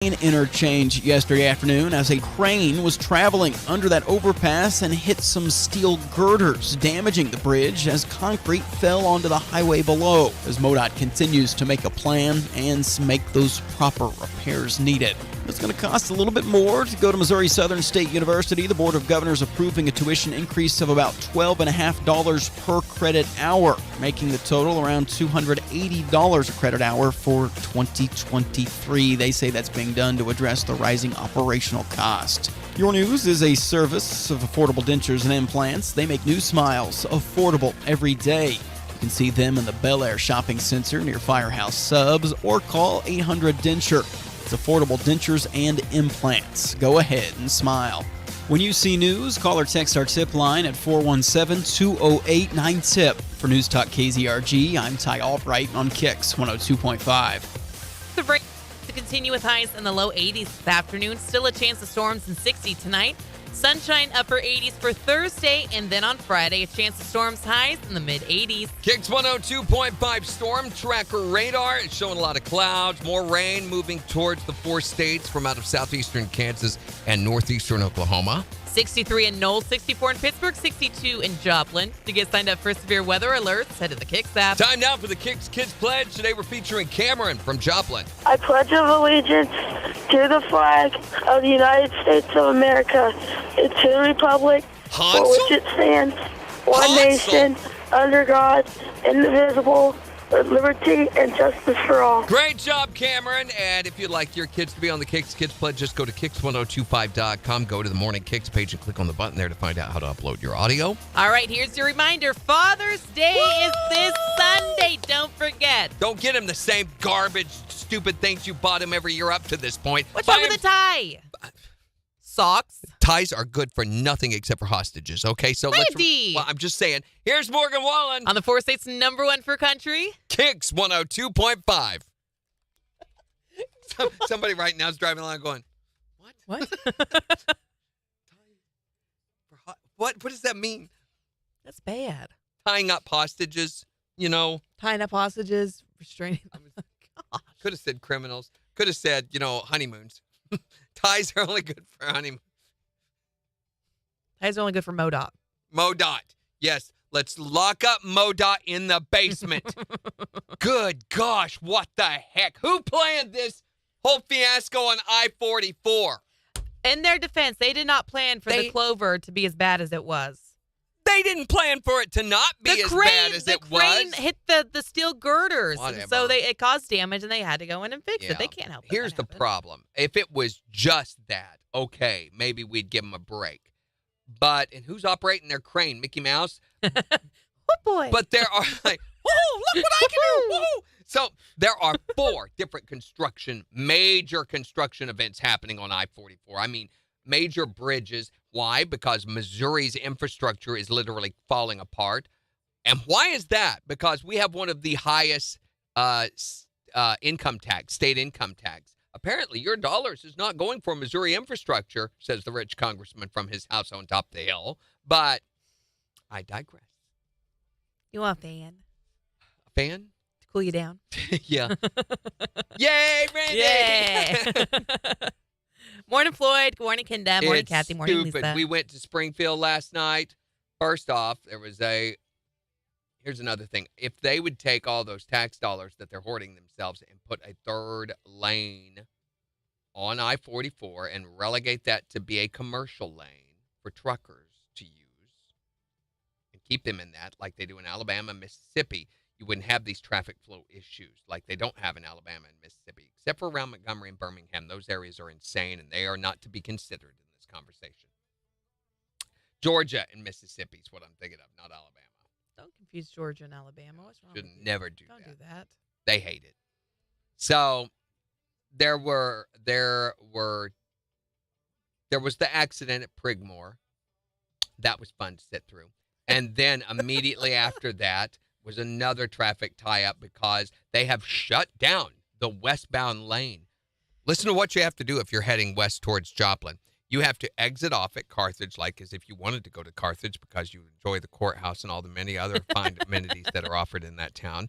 Interchange yesterday afternoon as a crane was traveling under that overpass and hit some steel girders, damaging the bridge as concrete fell onto the highway below. As MoDOT continues to make a plan and make those proper repairs needed. It's going to cost a little bit more to go to Missouri Southern State University. The Board of Governors approving a tuition increase of about $12.50 per credit hour, making the total around $280 a credit hour for 2023. They say that's being done to address the rising operational cost. Your News is a service of Affordable Dentures and Implants. They make new smiles affordable every day. You can see them in the Bel Air Shopping Center near Firehouse Subs or call 800-DENTURE. It's Affordable Dentures and Implants. Go ahead and smile. When you see news, call or text our tip line at 417-208-9TIP. For News Talk KZRG, I'm Ty Albright on KIX 102.5. The break to continue with highs in the low 80s this afternoon. Still a chance of storms in 60 tonight. Sunshine upper 80s for Thursday, and then on Friday, a chance of storms highs in the mid-80s. KIX 102.5 storm tracker radar. It's showing a lot of clouds, more rain moving towards the 4 states from out of southeastern Kansas and northeastern Oklahoma. 63 in Knowles, 64 in Pittsburgh, 62 in Joplin. To get signed up for severe weather alerts, head to the KIX app. Time now for the KIX Kids Pledge. Today we're featuring Cameron from Joplin. I pledge of allegiance to the flag of the United States of America and to the republic for which it stands, one nation, under God, indivisible, with liberty and justice for all. Great job, Cameron. And if you'd like your kids to be on the KIX Kids Pledge, just go to KIX1025.com, go to the Morning KIX page and click on the button there to find out how to upload your audio. All right, here's your reminder. Father's Day is this Sunday. Don't forget. Don't get him the same garbage, stupid things you bought him every year up to this point. What's wrong with a tie? Socks. Ties are good for nothing except for hostages, okay? So Well, I'm just saying. Here's Morgan Wallen. On the 4 states number 1 for country. KIX 102.5. Somebody right now is driving along going, What? What does that mean? That's bad. Tying up hostages, you know. Tying up hostages, restraining them. Could have said criminals. Could have said, honeymoons. Ties are only good for honeymoon. Ties are only good for MoDOT. MoDOT. Yes, let's lock up MoDOT in the basement. Good gosh, what the heck? Who planned this whole fiasco on I-44? In their defense, they did not plan for the Clover to be as bad as it was. They didn't plan for it to not be as bad as it was. The crane hit the steel girders, Whatever. and so it caused damage, and they had to go in and fix it. They can't help it. Here's the problem. If it was just that, okay, maybe we'd give them a break. And who's operating their crane? Mickey Mouse? Oh, boy. But there are look what I can do. Woo! So there are 4 different major construction events happening on I-44. I mean, major bridges. Why? Because Missouri's infrastructure is literally falling apart. And why is that? Because we have one of the highest income tax, state income tax. Apparently, your dollars is not going for Missouri infrastructure, says the rich congressman from his house on top of the hill. But I digress. You want a fan? A fan? To cool you down? Yeah. Yay, Randy! Yeah. Morning, Floyd. Good morning, Kendra. Morning, Kathy. Morning, Stupid. Lisa. We went to Springfield last night. First off, here's another thing. If they would take all those tax dollars that they're hoarding themselves and put a 3rd lane on I-44 and relegate that to be a commercial lane for truckers to use and keep them in that like they do in Alabama and Mississippi, you wouldn't have these traffic flow issues like they don't have in Alabama and Mississippi, except for around Montgomery and Birmingham. Those areas are insane, and they are not to be considered in this conversation. Georgia and Mississippi is what I'm thinking of, not Alabama. Don't confuse Georgia and Alabama. What's wrong with you? Never do Don't that. do that. They hate it. So there was the accident at Prigmore. That was fun to sit through. And then immediately after that was another traffic tie-up because they have shut down the westbound lane. Listen to what you have to do if you're heading west towards Joplin. You have to exit off at Carthage, like as if you wanted to go to Carthage because you enjoy the courthouse and all the many other fine amenities that are offered in that town.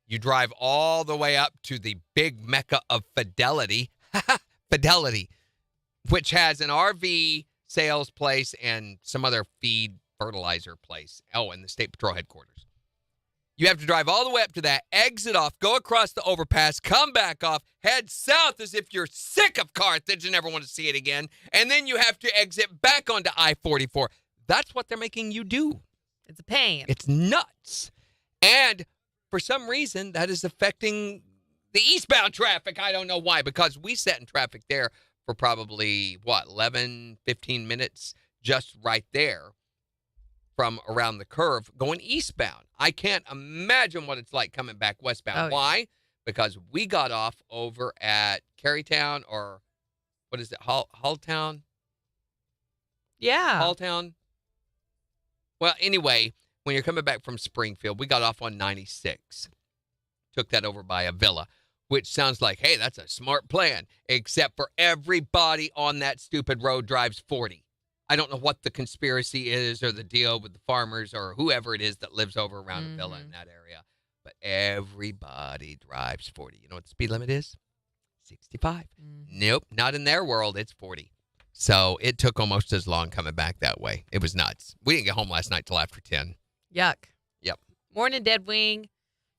You drive all the way up to the big mecca of Fidelity. Fidelity, which has an RV sales place and some other feed fertilizer place. Oh, and the State Patrol headquarters. You have to drive all the way up to that, exit off, go across the overpass, come back off, head south as if you're sick of Carthage and never want to see it again, and then you have to exit back onto I-44. That's what they're making you do. It's a pain. It's nuts. And for some reason, that is affecting the eastbound traffic. I don't know why, because we sat in traffic there for probably, 11, 15 minutes just right there from around the curve going eastbound. I can't imagine what it's like coming back westbound. Oh, yeah. Why? Because we got off over at Carytown, or what is it, Halltown? Yeah. Halltown? Well, anyway, when you're coming back from Springfield, we got off on 96. Took that over by a villa, which sounds like, hey, that's a smart plan, except for everybody on that stupid road drives 40. I don't know what the conspiracy is or the deal with the farmers or whoever it is that lives over around a villa in that area, but everybody drives 40. You know what the speed limit is? 65. Nope, not in their world. It's 40. So it took almost as long coming back that way. It was nuts. We didn't get home last night till after 10. Yuck. Yep. Morning, Dead Wing.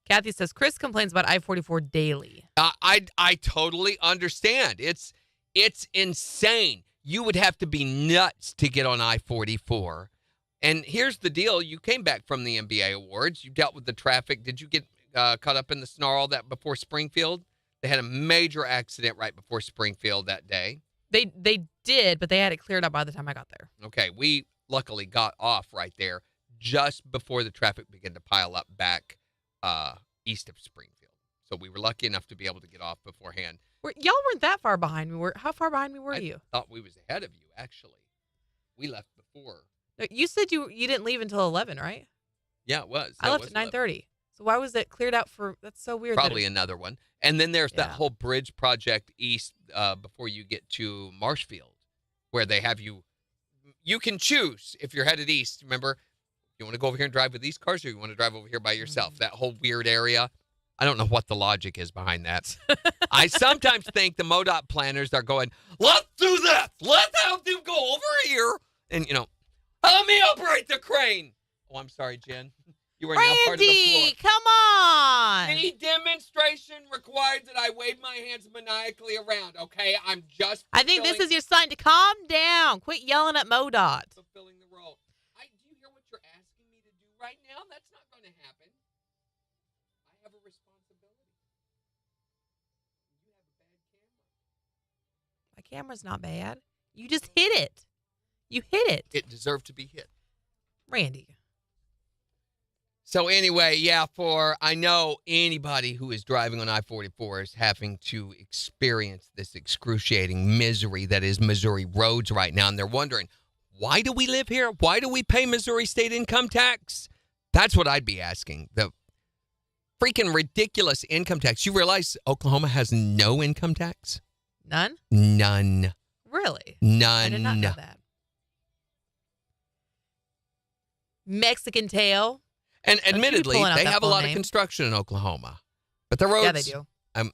Kathy says Chris complains about I-44 daily. I totally understand. It's insane. You would have to be nuts to get on I-44. And here's the deal. You came back from the NBA Awards. You dealt with the traffic. Did you get caught up in the snarl that before Springfield? They had a major accident right before Springfield that day. They did, but they had it cleared up by the time I got there. Okay. We luckily got off right there just before the traffic began to pile up back east of Springfield. So we were lucky enough to be able to get off beforehand. Y'all weren't that far behind me. How far behind me were you? I thought we was ahead of you, actually. We left before. No, you said you didn't leave until 11, right? Yeah, it was. I left at 9:30. So why was it cleared out for? That's so weird. Probably another one. And then there's that Yeah. whole bridge project east before you get to Marshfield, where they have you can choose if you're headed east. Remember, you want to go over here and drive with these cars, or you want to drive over here by yourself? That whole weird area. I don't know what the logic is behind that. I sometimes think the MoDOT planners are going, let's do that. Let's have them go over here. And, let me operate the crane. Oh, I'm sorry, Jen. You are now part of the floor. Randy, come on. The demonstration required that I wave my hands maniacally around, okay? I'm just I think this is your sign to calm down. Quit yelling at MoDOT. fulfilling the role. Do you hear what you're asking me to do right now? That's not going to happen. I have a responsibility. You have a bad camera. My camera's not bad. You just hit it. You hit it. It deserved to be hit. Randy. So anyway, I know anybody who is driving on I-44 is having to experience this excruciating misery that is Missouri roads right now. And they're wondering, why do we live here? Why do we pay Missouri state income tax? That's what I'd be asking. The freaking ridiculous income tax. You realize Oklahoma has no income tax? None? None. Really? None. I did not know that. Mexican tail. And admittedly, pulling out they that have a full lot name. of construction in Oklahoma. But the roads, Yeah, they do.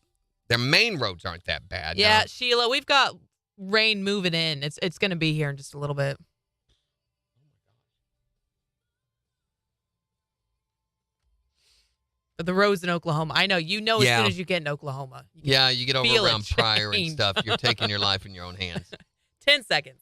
Their main roads aren't that bad. Yeah, no. Sheila, we've got rain moving in. It's going to be here in just a little bit. But the roads in Oklahoma, I know. As soon as you get in Oklahoma. You You get over feel it around Pryor and change. stuff. You're taking your life in your own hands. 10 seconds.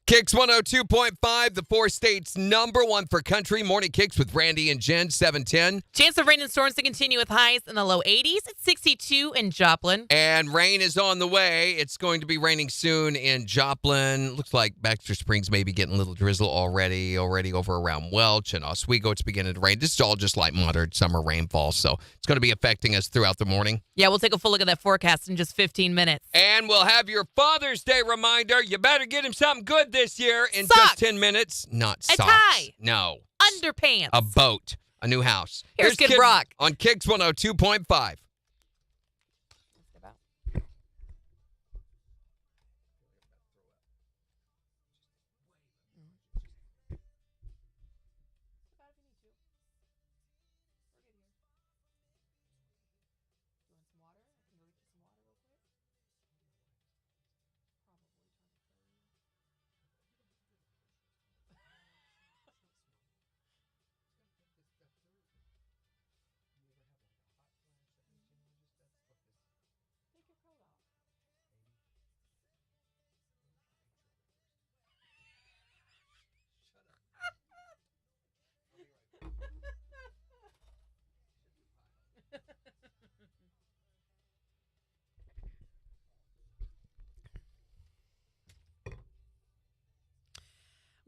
KIX 102.5, the four states number one for country. Morning KIX with Randy and Jen, 710. Chance of rain and storms to continue with highs in the low 80s at 62 in Joplin. And rain is on the way. It's going to be raining soon in Joplin. Looks like Baxter Springs may be getting a little drizzle already over around Welch and Oswego. It's beginning to rain. This is all just like moderate summer rainfall, so it's going to be affecting us throughout the morning. Yeah, we'll take a full look at that forecast in just 15 minutes. And we'll have your Father's Day reminder. You better get him something good this year in Socks. just 10 minutes. Not A socks. tie. No. Underpants. A boat. A new house. Here's Kid Kid Rock. On KIX 102.5.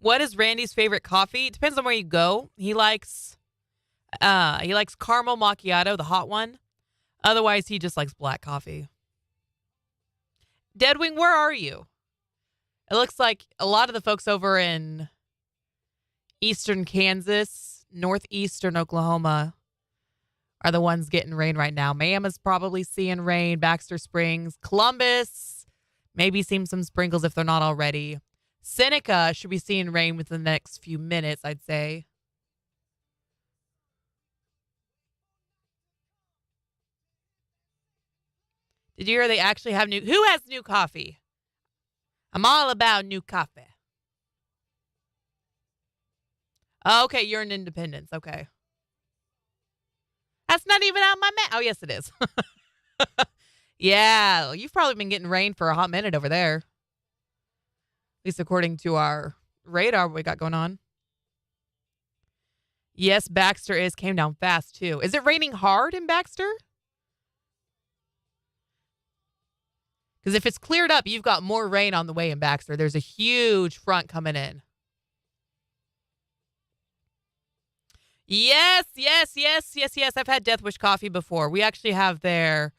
What is Randy's favorite coffee? It depends on where you go. He likes caramel macchiato, the hot one. Otherwise, he just likes black coffee. Deadwing, where are you? It looks like a lot of the folks over in eastern Kansas, northeastern Oklahoma are the ones getting rain right now. Miami's probably seeing rain. Baxter Springs, Columbus, maybe seeing some sprinkles if they're not already. Seneca should be seeing rain within the next few minutes, I'd say. Did you hear they actually have new... Who has new coffee? I'm all about new coffee. Oh, okay, you're in Independence. Okay. That's not even on my map. Oh, yes, it is. Yeah, you've probably been getting rain for a hot minute over there. At least according to our radar we got going on. Yes, Baxter came down fast, too. Is it raining hard in Baxter? Because if it's cleared up, you've got more rain on the way in Baxter. There's a huge front coming in. Yes. I've had Death Wish coffee before. We actually have their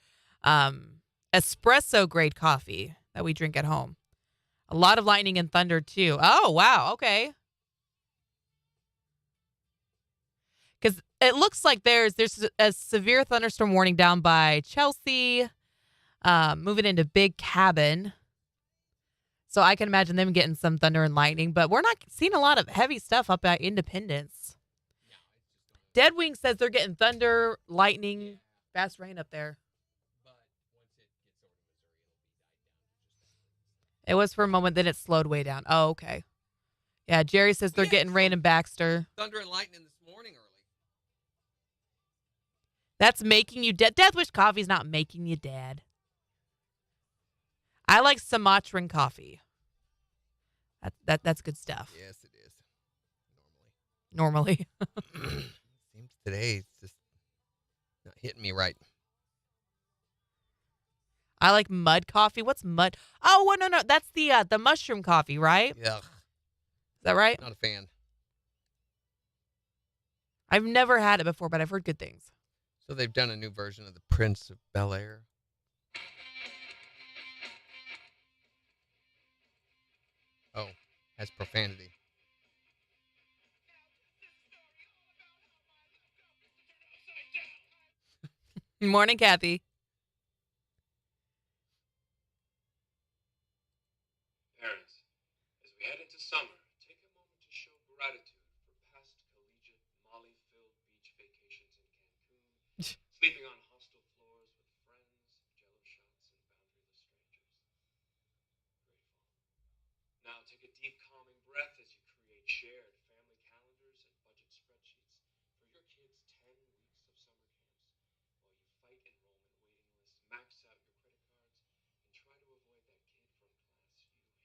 espresso grade coffee that we drink at home. A lot of lightning and thunder, too. Oh, wow. Okay. Because it looks like there's a severe thunderstorm warning down by Chelsea. Moving into Big Cabin. So I can imagine them getting some thunder and lightning, but we're not seeing a lot of heavy stuff up at Independence. Deadwing says they're getting thunder, lightning, fast rain up there. It was for a moment, then it slowed way down. Oh, okay. Yeah, Jerry says they're getting rain in Baxter. Thunder and lightning this morning early. That's making you dead. Death Wish coffee's not making you dead. I like Sumatran coffee. That's good stuff. Yes, it is. Normally. Seems today it's just not hitting me right. I like mud coffee. What's mud? Oh, well, no. That's the mushroom coffee, right? Yeah. Is that right? Not a fan. I've never had it before, but I've heard good things. So they've done a new version of the Prince of Bel-Air. Oh, has profanity. Morning, Kathy. Parents, as we head into summer, take a moment to show gratitude for past collegiate, molly-filled beach vacations in Cancun, sleeping on hostel floors with friends, jello shots, and boundaryless strangers. Grateful. Now take a deep, calming breath as you create shared family calendars and budget spreadsheets for your kids' 10 weeks of summer camps, while you fight enrollment waiting lists, max out your credit cards, and try to avoid that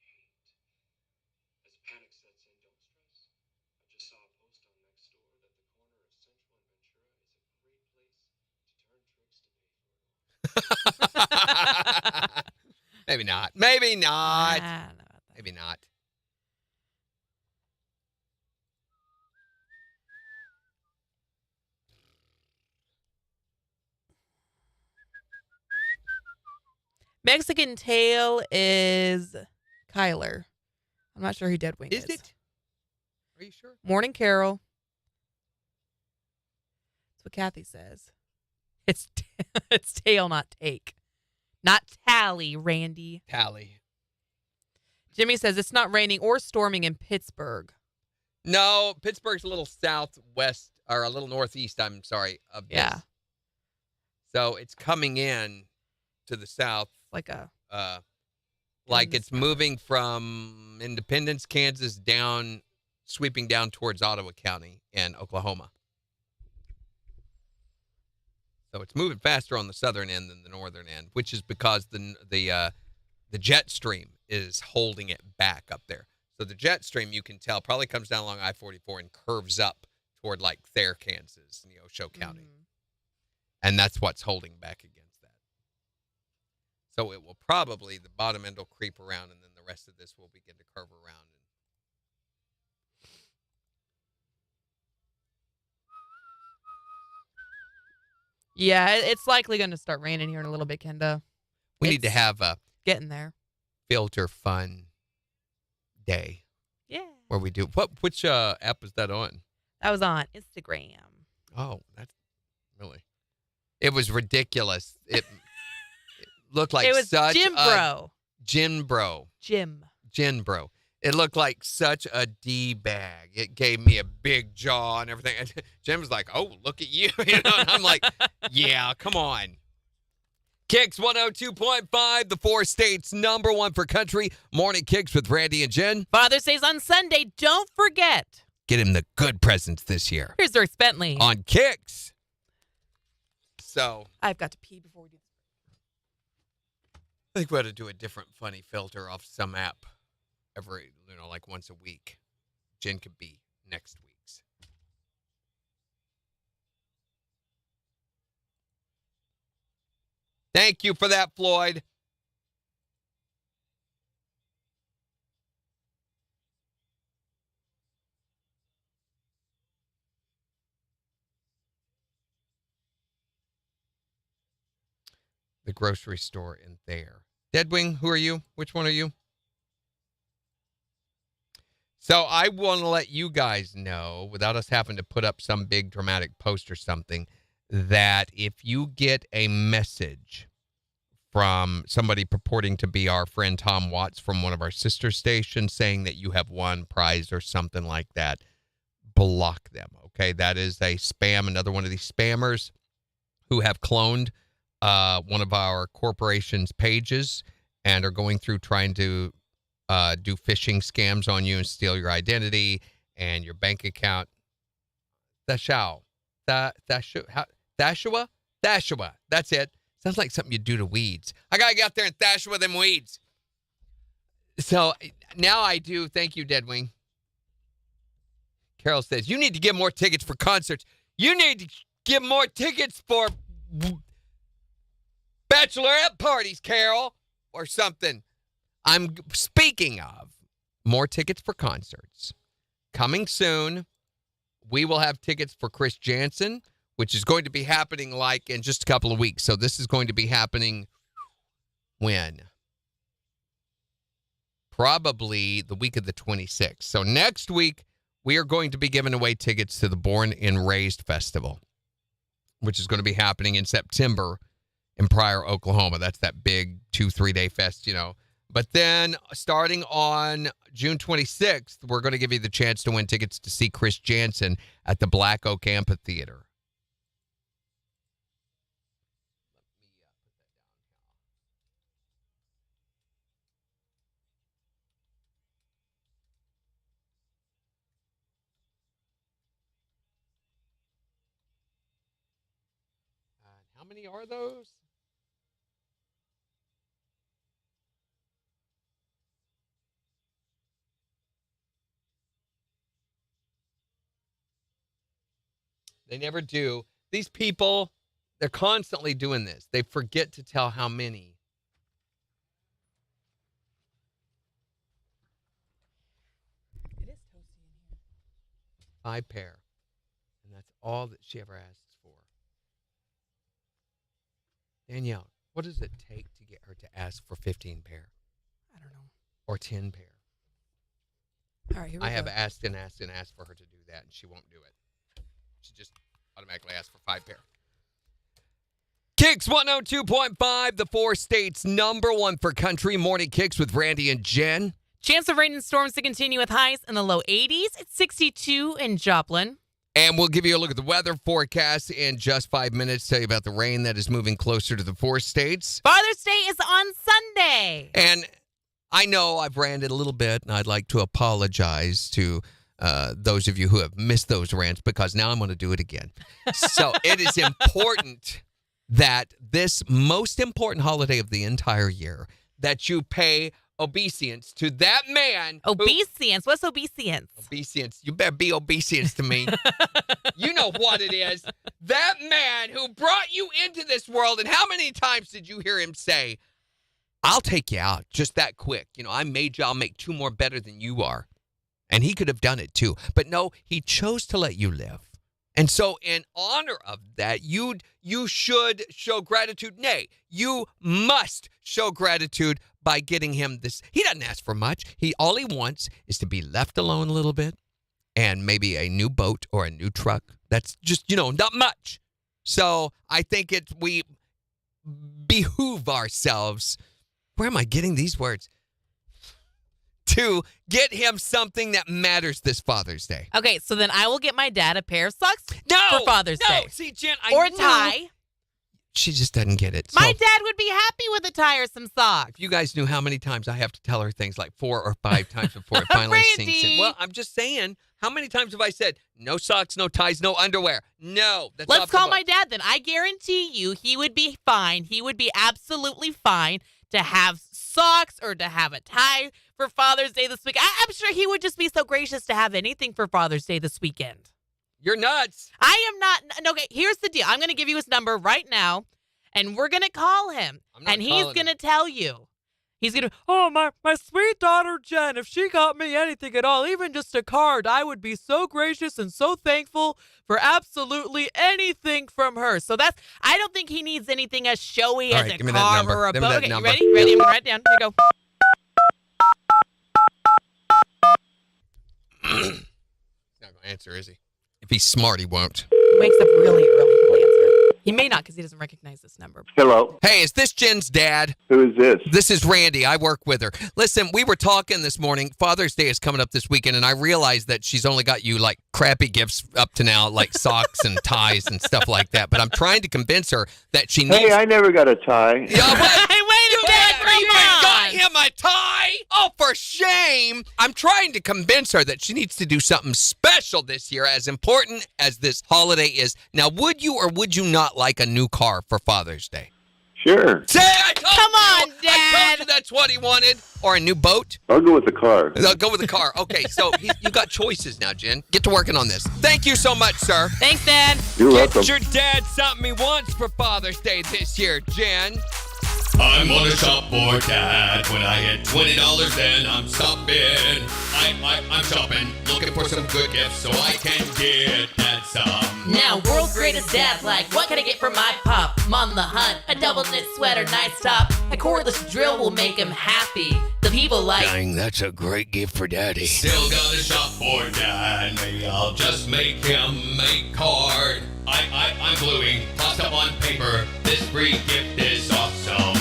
kid from class you hate. As panic sets in, don't stress. I just saw a post on Nextdoor that the corner of Central and Ventura is a great place to turn tricks to pay for it all. Maybe not. Maybe not. I don't know about that. Maybe not. Mexican Tail is Kyler. I'm not sure who Deadwing is. Is it? Are you sure? Morning, Carol. That's what Kathy says. It's Tail, not Take. Not Tally, Randy. Tally. Jimmy says it's not raining or storming in Pittsburgh. No, Pittsburgh's a little southwest, or a little northeast, I'm sorry, of this. Yeah. So it's coming in to the south. Like a... Like it's moving from Independence, Kansas, down, sweeping down towards Ottawa County in Oklahoma. So it's moving faster on the southern end than the northern end, which is because the jet stream is holding it back up there. So the jet stream, you can tell, probably comes down along I-44 and curves up toward like Thayer, Kansas, Neosho County. Mm-hmm. And that's what's holding back against that. So it will probably, the bottom end will creep around, and then the rest of this will begin to curve around. Yeah, it's likely going to start raining here in a little bit, Kenda. We need to have a getting there. filter fun day. Yeah. Where we do which app is that on? That was on Instagram. Oh, that's really. It was ridiculous. It looked like it was such Jim Bro. Gin Bro. Gin Bro. It looked like such a D-bag. It gave me a big jaw and everything. And Jim was like, "Oh, look at you." And I'm like, "Yeah, come on." KIX 102.5, the 4 states number 1 for country. Morning KIX with Randy and Jen. Father's Day's on Sunday. Don't forget. Get him the good presents this year. Here's Rick Bentley. On KIX. So. I've got to pee before we do this. I think we ought to do a different funny filter off some app every, like once a week. Jen could be next week's. Thank you for that, Floyd. The grocery store in there. Deadwing, who are you? Which one are you? So I want to let you guys know, without us having to put up some big dramatic post or something, that if you get a message from somebody purporting to be our friend Tom Watts from one of our sister stations saying that you have won prize or something like that, block them, okay? That is a spam, another one of these spammers who have cloned one of our corporation's pages and are going through trying to do phishing scams on you and steal your identity and your bank account. Thashua. That's it. Sounds like something you do to weeds. I got to get out there and Thashua them weeds. So now I do. Thank you, Deadwing. Carol says, you need to get more tickets for concerts. You need to get more tickets for bachelorette parties, Carol, or something. I'm speaking of more tickets for concerts. Coming soon, we will have tickets for Chris Jansen, which is going to be happening like in just a couple of weeks. So this is going to be happening when? Probably the week of the 26th. So next week, we are going to be giving away tickets to the Born and Raised Festival, which is going to be happening in September in Pryor, Oklahoma. That's that big 2-3 day fest, But then starting on June 26th, we're going to give you the chance to win tickets to see Chris Jansen at the Black Oak Amphitheater. How many are those? They never do. These people, they're constantly doing this. They forget to tell how many. It is toasty in here. 5 pair. And that's all that she ever asks for. Danielle, what does it take to get her to ask for 15 pair? I don't know. Or 10 pair? All right, here we I go. have asked and asked and asked for her to do that, and she won't do it. She just automatically asks for 5 pair. KIX 102.5, the 4 states number 1 for country. Morning KIX with Randy and Jen. Chance of rain and storms to continue with highs in the low 80s. It's 62 in Joplin. And we'll give you a look at the weather forecast in just 5 minutes. Tell you about the rain that is moving closer to the 4 states. Father's Day is on Sunday. And I know I've ranted a little bit, and I'd like to apologize to those of you who have missed those rants, because now I'm going to do it again. So it is important that this most important holiday of the entire year, that you pay obeisance to that man. Obeisance? What's obeisance? Obeisance. You better be obeisance to me. You know what it is. That man who brought you into this world, and how many times did you hear him say, I'll take you out just that quick. I made you, I'll make 2 more better than you are. And he could have done it too. But no, he chose to let you live. And so in honor of that, you should show gratitude. Nay, you must show gratitude by getting him this. He doesn't ask for much. All he wants is to be left alone a little bit and maybe a new boat or a new truck. That's just, not much. So I think we behoove ourselves. Where am I getting these words? To get him something that matters this Father's Day. Okay, so then I will get my dad a pair of socks for Father's No, Day. see, Jen, Or a tie. She just doesn't get it. My dad would be happy with a tie or some socks. If you guys knew how many times I have to tell her things like 4 or 5 times before it finally sinks in. Well, I'm just saying, how many times have I said, no socks, no ties, no underwear? No. Let's call my dad then. I guarantee you he would be fine. He would be absolutely fine to have socks or to have a tie for Father's Day this week. I'm sure he would just be so gracious to have anything for Father's Day this weekend. You're nuts. I am not. Okay, here's the deal. I'm going to give you his number right now, and we're going to call him. And he's going to tell you. He's going to, my sweet daughter Jen, if she got me anything at all, even just a card, I would be so gracious and so thankful for absolutely anything from her. So I don't think he needs anything as showy as a car or a boat. Okay, you ready? Ready? I'm going to write it down. Here you go. He's not going to answer, is he? If he's smart, he won't. He wakes up really early. He'll answer. He may not because he doesn't recognize this number. Hello. Hey, is this Jen's dad? Who is this? This is Randy. I work with her. Listen, we were talking this morning. Father's Day is coming up this weekend, and I realized that she's only got you like crappy gifts up to now, like socks and ties and stuff like that. But I'm trying to convince her that she needs. Hey, I never got a tie. Yeah, what? Hey, wait a minute. You got him a tie? Oh, for shame. I'm trying to convince her that she needs to do something special this year, as important as this holiday is. Now, would you or would you not like a new car for Father's Day? Sure. Say, I told Come on, you. I Dad. told you that's what he wanted. Or a new boat. I'll go with the car. I'll go with the car. Okay, so you got choices now, Jen. Get to working on this. Thank you so much, sir. Thanks, Dad. You're welcome. Get your dad something he wants for Father's Day this year, Jen. I'm gonna shop for Dad. When I hit $20, then I'm shopping. I'm shopping, looking for some good gifts so I can get Dad some. Now, world's greatest dad, like, what can I get for my pop? I'm on the hunt, a double knit sweater, nice top. A cordless drill will make him happy. The people like, Dang, that's a great gift for Daddy. Still gotta shop for Dad. Maybe I'll just make him a card. I'm gluing, tossed up on paper. This free gift is awesome.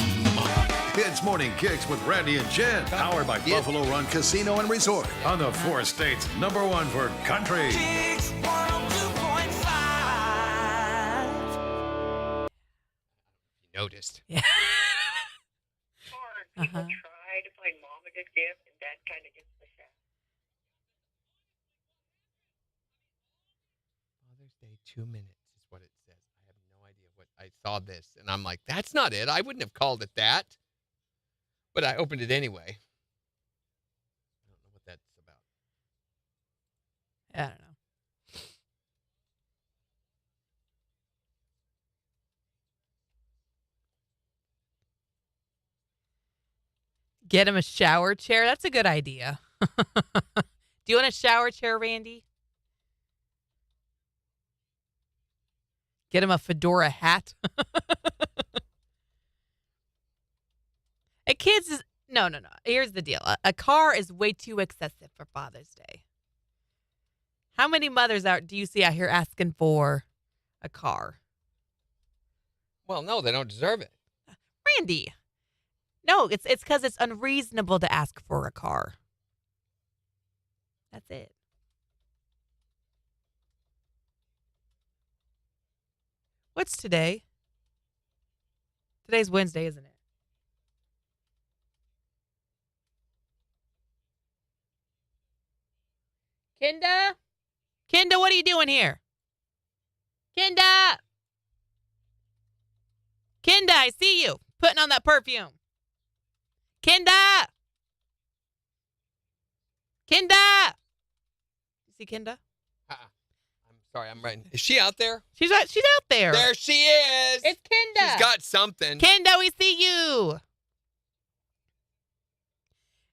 It's Morning Kicks with Randy and Jen, powered by Buffalo Run Casino and Resort on the 4 states #1 for country. KIX 102.5. Noticed. yeah. People try to find mom a good gift, and dad kind of gets the shaft. Father's Day 2 minutes is what it says. I have no idea what I saw this, and I'm like, that's not it. I wouldn't have called it that. But I opened it anyway. I don't know what that's about. I don't know. Get him a shower chair. That's a good idea. Do you want a shower chair, Randy? Get him a fedora hat. A kid's is no. Here's the deal. A car is way too excessive for Father's Day. How many mothers do you see out here asking for a car? Well, no, they don't deserve it. Randy. No, it's because it's unreasonable to ask for a car. That's it. What's today? Today's Wednesday, isn't it? Kenda, what are you doing here? Kenda, I see you putting on that perfume. Kenda. You see Kenda? I'm sorry, I'm writing. Is she out there? She's out there. There she is. It's Kenda. She's got something. Kenda, we see you.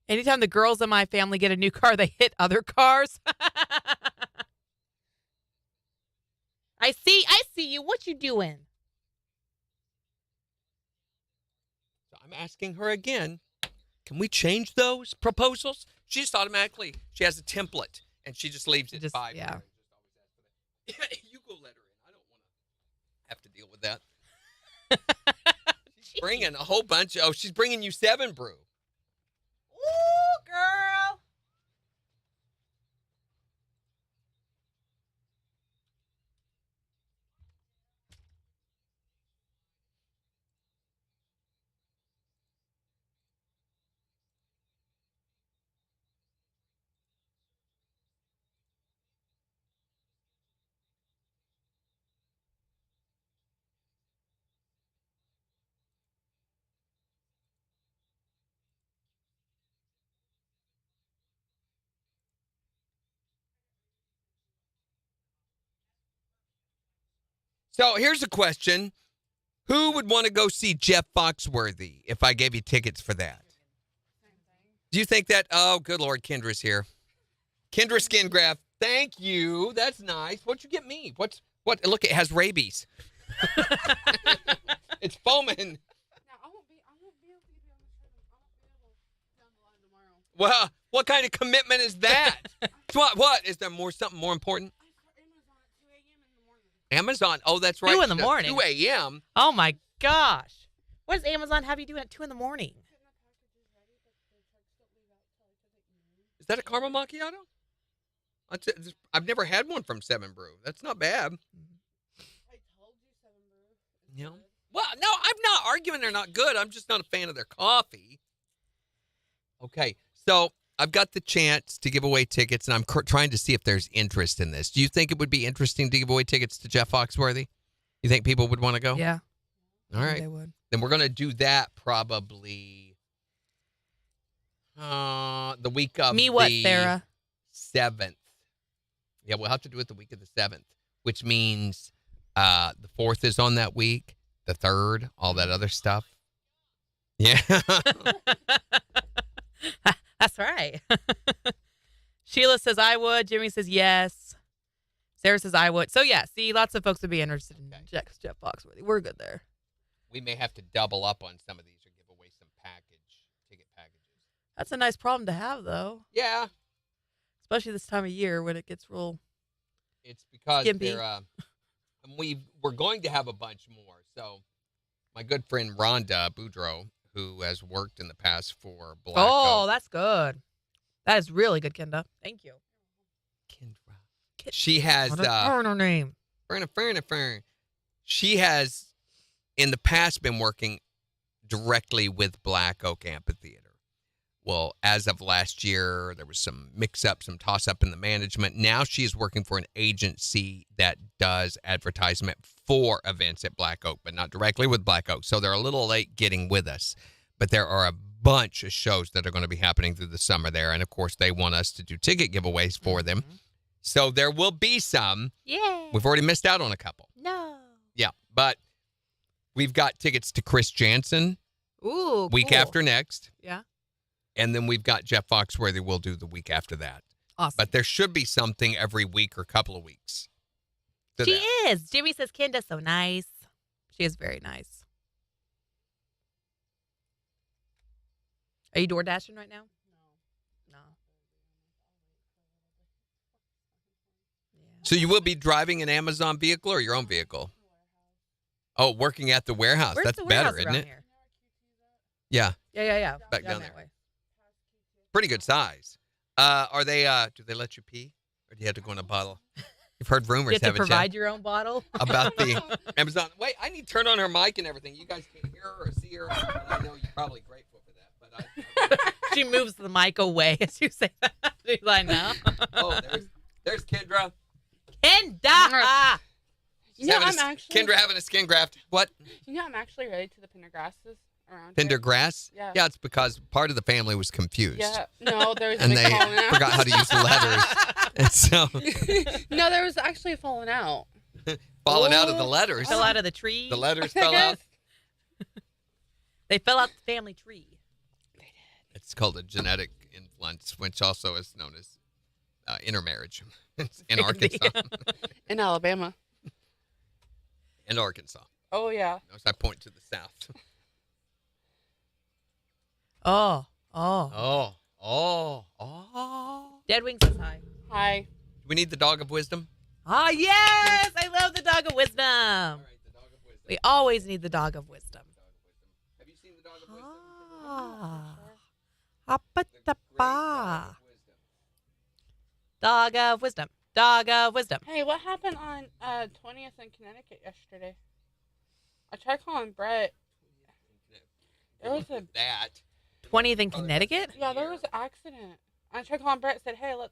Anytime the girls in my family get a new car, they hit other cars. you. What you doing? So I'm asking her again, can we change those proposals? She just automatically, she has a template, and she just leaves it Just- 5 yeah. years. You go let her in. I don't want to have to deal with that. She's bringing a whole bunch. She's bringing you 7 brew. Ooh, girl. So here's a question. Who would want to go see Jeff Foxworthy if I gave you tickets for that? Do you think that? Oh, good Lord, Kendra's here. Kendra Skin Graft, thank you. That's nice. What'd you get me? What? Look, it has rabies. It's foaming. Now, I won't be able to get you on the trip. I won't be able to be on the line tomorrow. Well, what kind of commitment is that? What? Is there something more important? I start Amazon at 2 a.m. in the morning. Amazon. Oh, that's right. 2 in the morning. 2 a.m. Oh, my gosh. What does Amazon have you doing at 2 in the morning? Is that a caramel macchiato? I've never had one from 7 Brew. That's not bad. I told you 7 Brew. Yeah. Well, no, I'm not arguing they're not good. I'm just not a fan of their coffee. Okay, so I've got the chance to give away tickets, and I'm trying to see if there's interest in this. Do you think it would be interesting to give away tickets to Jeff Foxworthy? You think people would want to go? Yeah. All right. They would. Then we're going to do that probably the week of the Sarah? 7th. Yeah, we'll have to do it the week of the 7th, which means the 4th is on that week, the 3rd, all that other stuff. Yeah. That's right. Sheila says I would. Jimmy says yes. Sarah says I would. So, yeah, see, lots of folks would be interested in Jeff Foxworthy. We're good there. We may have to double up on some of these or give away some ticket packages. That's a nice problem to have, though. Yeah. Especially this time of year when it gets real. It's because skimpy. we're going to have a bunch more. So my good friend Rhonda Boudreaux, who has worked in the past for Black Oak. That's good. That is really good, Kendra. Thank you. Kendra. She has her name. Fern. She has in the past been working directly with Black Oak Amphitheater. Well, as of last year, there was some mix-up, some toss-up in the management. Now she is working for an agency that does advertisement for events at Black Oak, but not directly with Black Oak. So they're a little late getting with us. But there are a bunch of shows that are going to be happening through the summer there. And, of course, they want us to do ticket giveaways for them. So there will be some. Yeah. We've already missed out on a couple. No. Yeah, but we've got tickets to Chris Jansen. Ooh, week cool. after next. Yeah. And then we've got Jeff Foxworthy we'll do the week after that. Awesome. But there should be something every week or couple of weeks. She is. Jimmy says Kenda's so nice. She is very nice. Are you door dashing right now? No. So you will be driving an Amazon vehicle or your own vehicle? Oh, working at the warehouse. Where's That's the better, warehouse isn't around it? here? Yeah. Yeah. Back down that there. way. Pretty good size. Are they, do they let you pee? Or do you have to go in a bottle? You've heard rumors, You have to haven't provide you? your own bottle? About the Amazon. Wait, I need to turn on her mic and everything. You guys can't hear her or see her. I know you're probably grateful for that, but She moves the mic away as you say that. She's like, no. Oh, there's Kendra. Kendra! You know, I'm actually. Kendra having a skin graft. What? You know, I'm actually related to the Pendergrasses around Pender here. grass? Yeah. Yeah, it's because part of the family was confused. Yeah. No, there was And a they falling out. forgot how to use the letters. And so No, there was actually a falling out. falling out of the letters. Fell out of the tree. The letters fell out. They fell out the family tree. It's called a genetic influence, which also is known as intermarriage in Arkansas. In Alabama. And Arkansas. Oh, yeah. Notice I point to the south. Oh. Dead Wing says hi. Hi. Do we need the dog of wisdom? Ah, yes! I love the dog of wisdom. All right, the dog of wisdom. We always need the dog of wisdom. Have you seen the dog of wisdom? Ah. The great Apatapa. dog of wisdom. Dog of wisdom. Dog of wisdom. Hey, what happened on 20th in Connecticut yesterday? I tried calling Brett. There was a 20th in Connecticut? Yeah, there was an accident. I tried calling Brett. Said, "Hey, let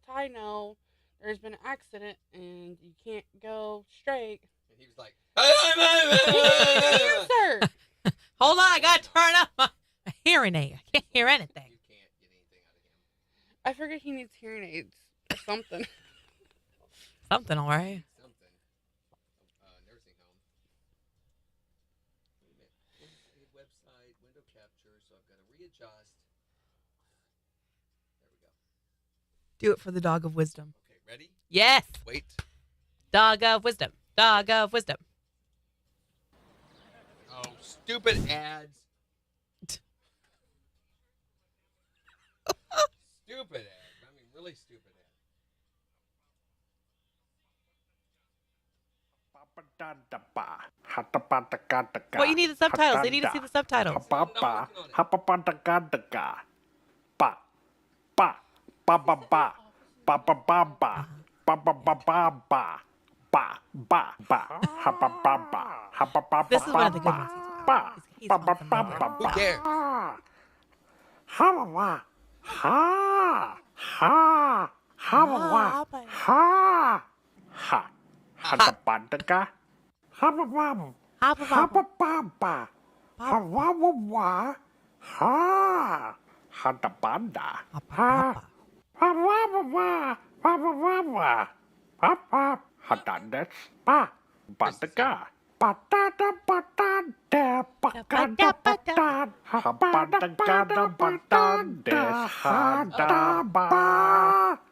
Ty know there's been an accident and you can't go straight." And he was like, Answer. Hold on, I gotta turn up my hearing aid. I can't hear anything. you can't get anything out of him. I figured he needs hearing aids or something. Something, all right. Something. Nursing home. Wait a minute. Website, window capture, so I've got to readjust. There we go. Do it for the dog of wisdom. Okay, ready? Yes. Wait. Dog of wisdom. Dog of wisdom. Oh, stupid ads. Stupid ads. I mean, really stupid ads. Well, you need the subtitles. They need to see the subtitles. This is one of the good ones. He's on the number. Who cares?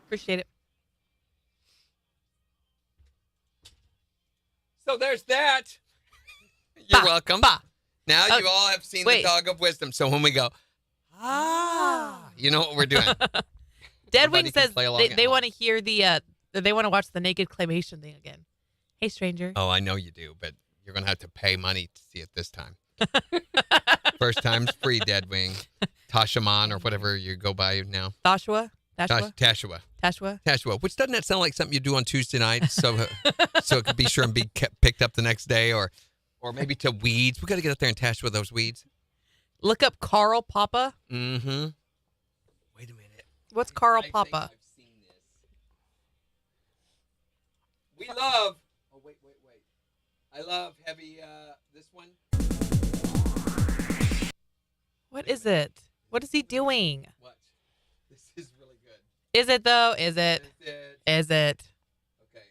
Appreciate it. So there's that. You're welcome. Bah. Now Oh, you all have seen wait. the dog of wisdom. So when we go, you know what we're doing. Dead Everybody Wing can says play along at they home. want to hear they want to watch the naked claymation thing again. Hey, stranger. Oh, I know you do, but you're going to have to pay money to see it this time. First time's free, Dead Wing. Tashaman or whatever you go by now. Tashua? Tashua. Tashua? Which doesn't that sound like something you do on Tuesday night so it could be sure and be picked up the next day or maybe to weeds. We got to get up there and Tashua those weeds. Look up Carl Papa. Mm-hmm. Wait a minute. What's Carl I think Papa? I've seen this. We love. Oh wait. I love heavy. This one. What is it? What is he doing? What? This is really good. Is it though? Is it? Is it? Okay.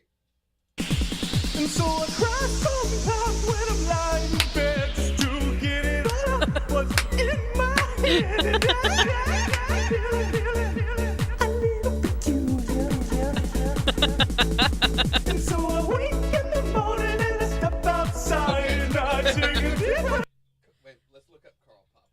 And so I cry sometimes when I'm lying in bed just to get it out what's in my head. And so I wake in the morning and I step outside and I take a deep breath. Wait, let's look up Carl Papa.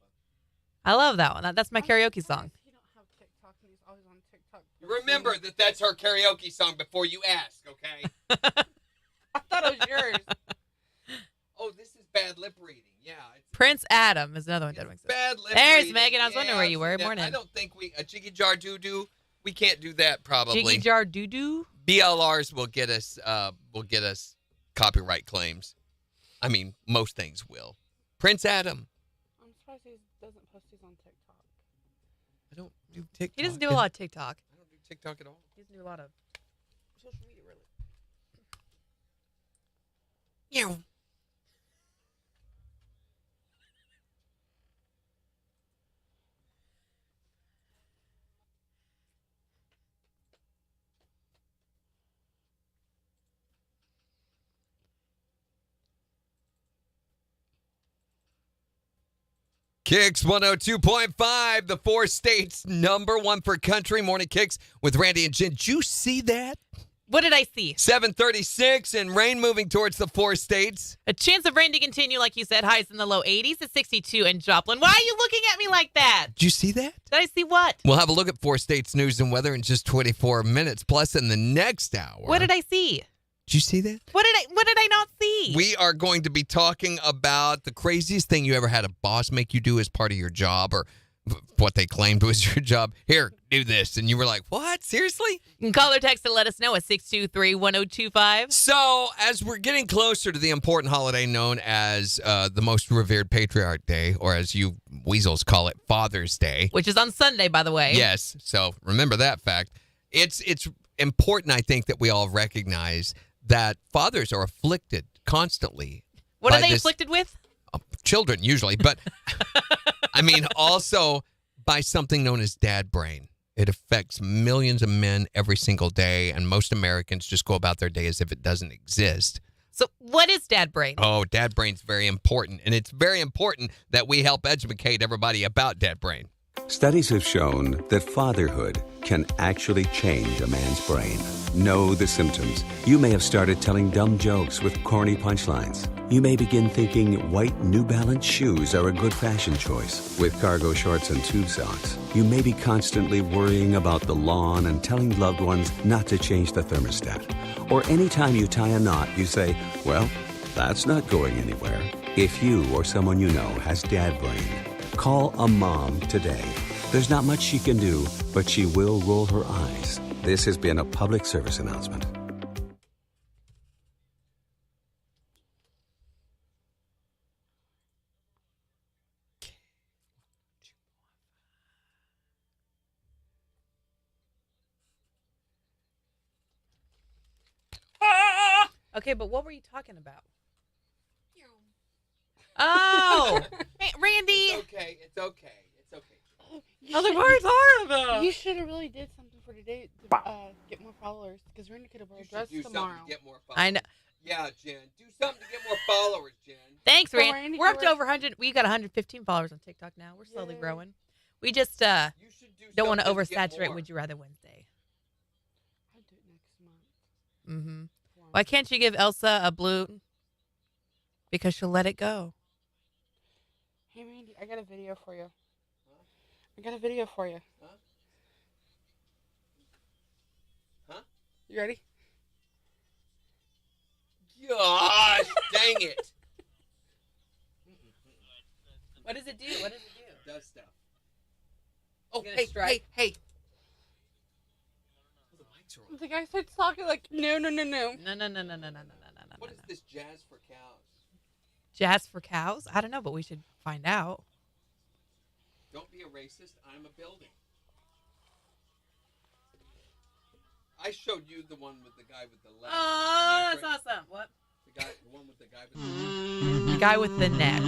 I love that one. That's my karaoke song. He don't have TikTok and he's always on TikTok. Remember that that's her karaoke song before you ask, okay? I thought it was yours. Oh, this is bad lip reading. Yeah. It's Prince Adam is another one. Dead Wing says. bad lip There's reading. Megan. I was wondering where you I've were. seen that. Morning. I don't think a jiggy jar doo doo. We can't do that probably. Jiggy jar doo doo. BLRs will get us copyright claims. I mean, most things will. Prince Adam. I'm surprised he doesn't post these on TikTok. I don't do TikTok. He doesn't do a lot of TikTok. I don't do TikTok at all. He doesn't do a lot of social media, really. Yeah. KIX 102.5, the 4 states #1 for country. Morning KIX with Randy and Jen. Did you see that? What did I see? 736 and rain moving towards the 4 states. A chance of rain to continue, like you said, highs in the low 80s at 62 in Joplin. Why are you looking at me like that? Did you see that? Did I see what? We'll have a look at 4 states news and weather in just 24 minutes. Plus, in the next hour. What did I see? Did you see that? What did I not see? We are going to be talking about the craziest thing you ever had a boss make you do as part of your job, or what they claimed was your job. Here, do this. And you were like, what? Seriously? You can call or text and let us know at 623-1025. So, as we're getting closer to the important holiday known as the most revered patriarch day, or as you weasels call it, Father's Day. Which is on Sunday, by the way. Yes. So, remember that fact. It's important, I think, that we all recognize that fathers are afflicted constantly. What are they afflicted with? Children, usually. But, I mean, also by something known as dad brain. It affects millions of men every single day, and most Americans just go about their day as if it doesn't exist. So what is dad brain? Oh, dad brain's very important, and it's very important that we help educate everybody about dad brain. Studies have shown that fatherhood can actually change a man's brain. Know the symptoms. You may have started telling dumb jokes with corny punchlines. You may begin thinking white New Balance shoes are a good fashion choice with cargo shorts and tube socks. You may be constantly worrying about the lawn and telling loved ones not to change the thermostat. Or anytime you tie a knot, you say, well, that's not going anywhere. If you or someone you know has dad brain, call a mom today. There's not much she can do, but she will roll her eyes. This has been a public service announcement. Okay, but what were you talking about? Oh, hey, Randy. It's okay. It's okay. It's okay. I was like, what are you talking about? You should have really did something for today to get more followers, because Randy could have wear a dress do tomorrow. something to get more followers. I know. Yeah, Jen. Do something to get more followers, Jen. Thanks, So Randy. Randy We're up to could- over 100. We got 115 followers on TikTok now. We're slowly Yay. growing. We just You should do don't want to something get oversaturate more. Would You Rather Wednesday. I'll do it next month. Mm-hmm. Why can't you give Elsa a blue? Because she'll let it go. Hey, Randy, I got a video for you. I got a video for you. Huh? Huh? You ready? Gosh, dang it. What does it do? What does it do? It does stuff. Oh, gonna hey, strike? hey. Oh, the lights are on. The guy starts talking like, no. No. What is this jazz for cows? Jazz for cows? I don't know, but we should find out. Don't be a racist. I'm a building. I showed you the one with the guy with the leg. Oh, Neck, that's right? awesome. What? The one with the guy with the leg. The guy with the neck.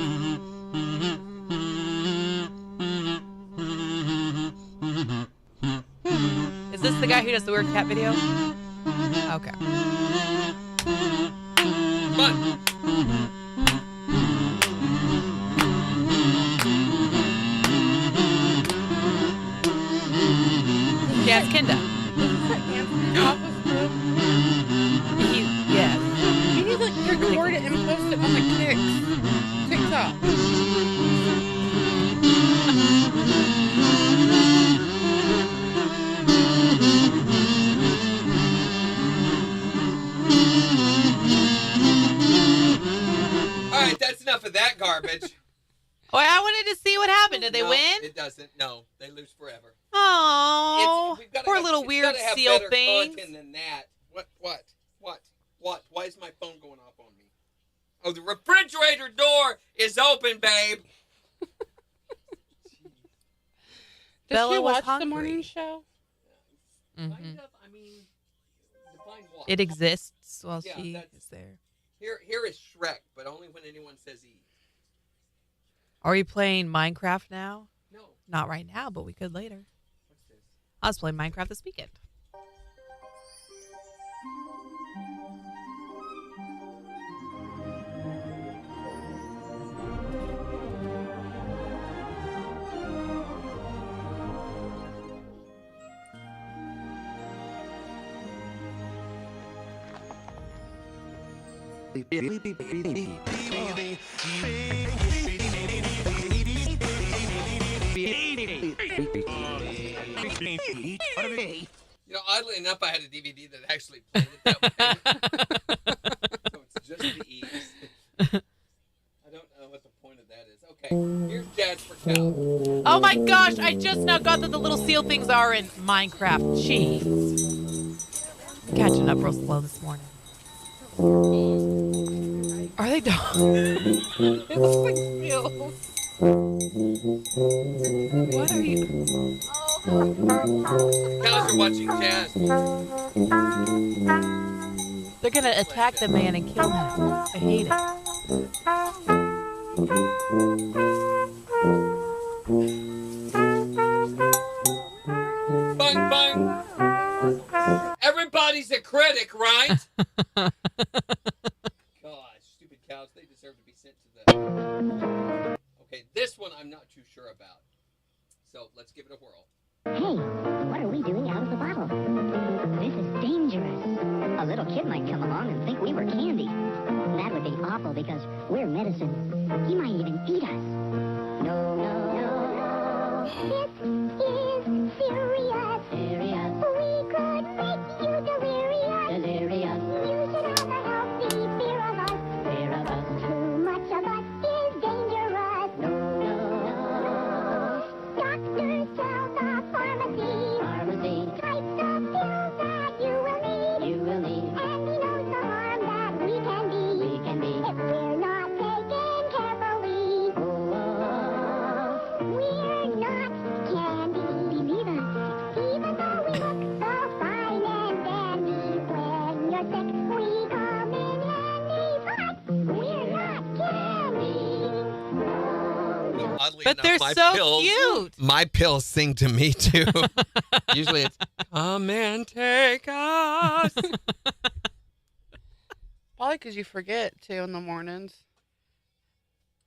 Is this the guy who does the weird cat video? Okay. Come on. Yeah, it's Kenda. Yes. You need to record it and post it on the KIX TikTok. All right, that's enough of that garbage. Oh, I wanted to see what happened. Did they No, win? It doesn't. No, they lose forever. Oh, We've gotta poor have- little it's weird gotta have seal better things. content than that. What? Why is my phone going off on me? Oh, the refrigerator door is open, babe. Does Bella she was watch the hungry. morning show? Mhm. Kind of. I mean, define what? It exists while Yeah, she that's- is there. Here is Shrek, but only when anyone says E. Are we playing Minecraft now? No. Not right now, but we could later. What's this? I was playing Minecraft this weekend. You know, oddly enough, I had a DVD that actually played it that way. So it's just the E's. I don't know what the point of that is. Okay, here's Jasper Cow. Oh my gosh, I just now got that the little seal things are in Minecraft. Jeez. Catching up real slow this morning. Are they dogs? It looks like seals. What are you? Cows are watching jazz. They're gonna attack the man and kill him. I hate it. Bang, bang. Everybody's a critic, right? Gosh, stupid cows. They deserve to be sent to the... Okay, this one I'm not too sure about. So let's give it a whirl. Hey, what are we doing out of the bottle? This is dangerous. A little kid might come along and think we were candy. That would be awful because we're medicine. He might even eat us. No, no, no. This is serious. Serious. We could make you delirious. Delirious. You should have a healthy fear of us. Fear of us. Too much of us is dangerous. No, no, no. Doctors tell the pharmacy types of pills that you will need. You will need. And he knows the harm that we can be. We can be. If we're not taken carefully. Oh, we're not candy. Believe us. Even though we look so fine and dandy. When you're sick, we come in handy. But we're not candy. So oddly But enough, they're my so pills, cute. My pills sing to me too. Usually it's come and take us. Probably because you forget too in the mornings.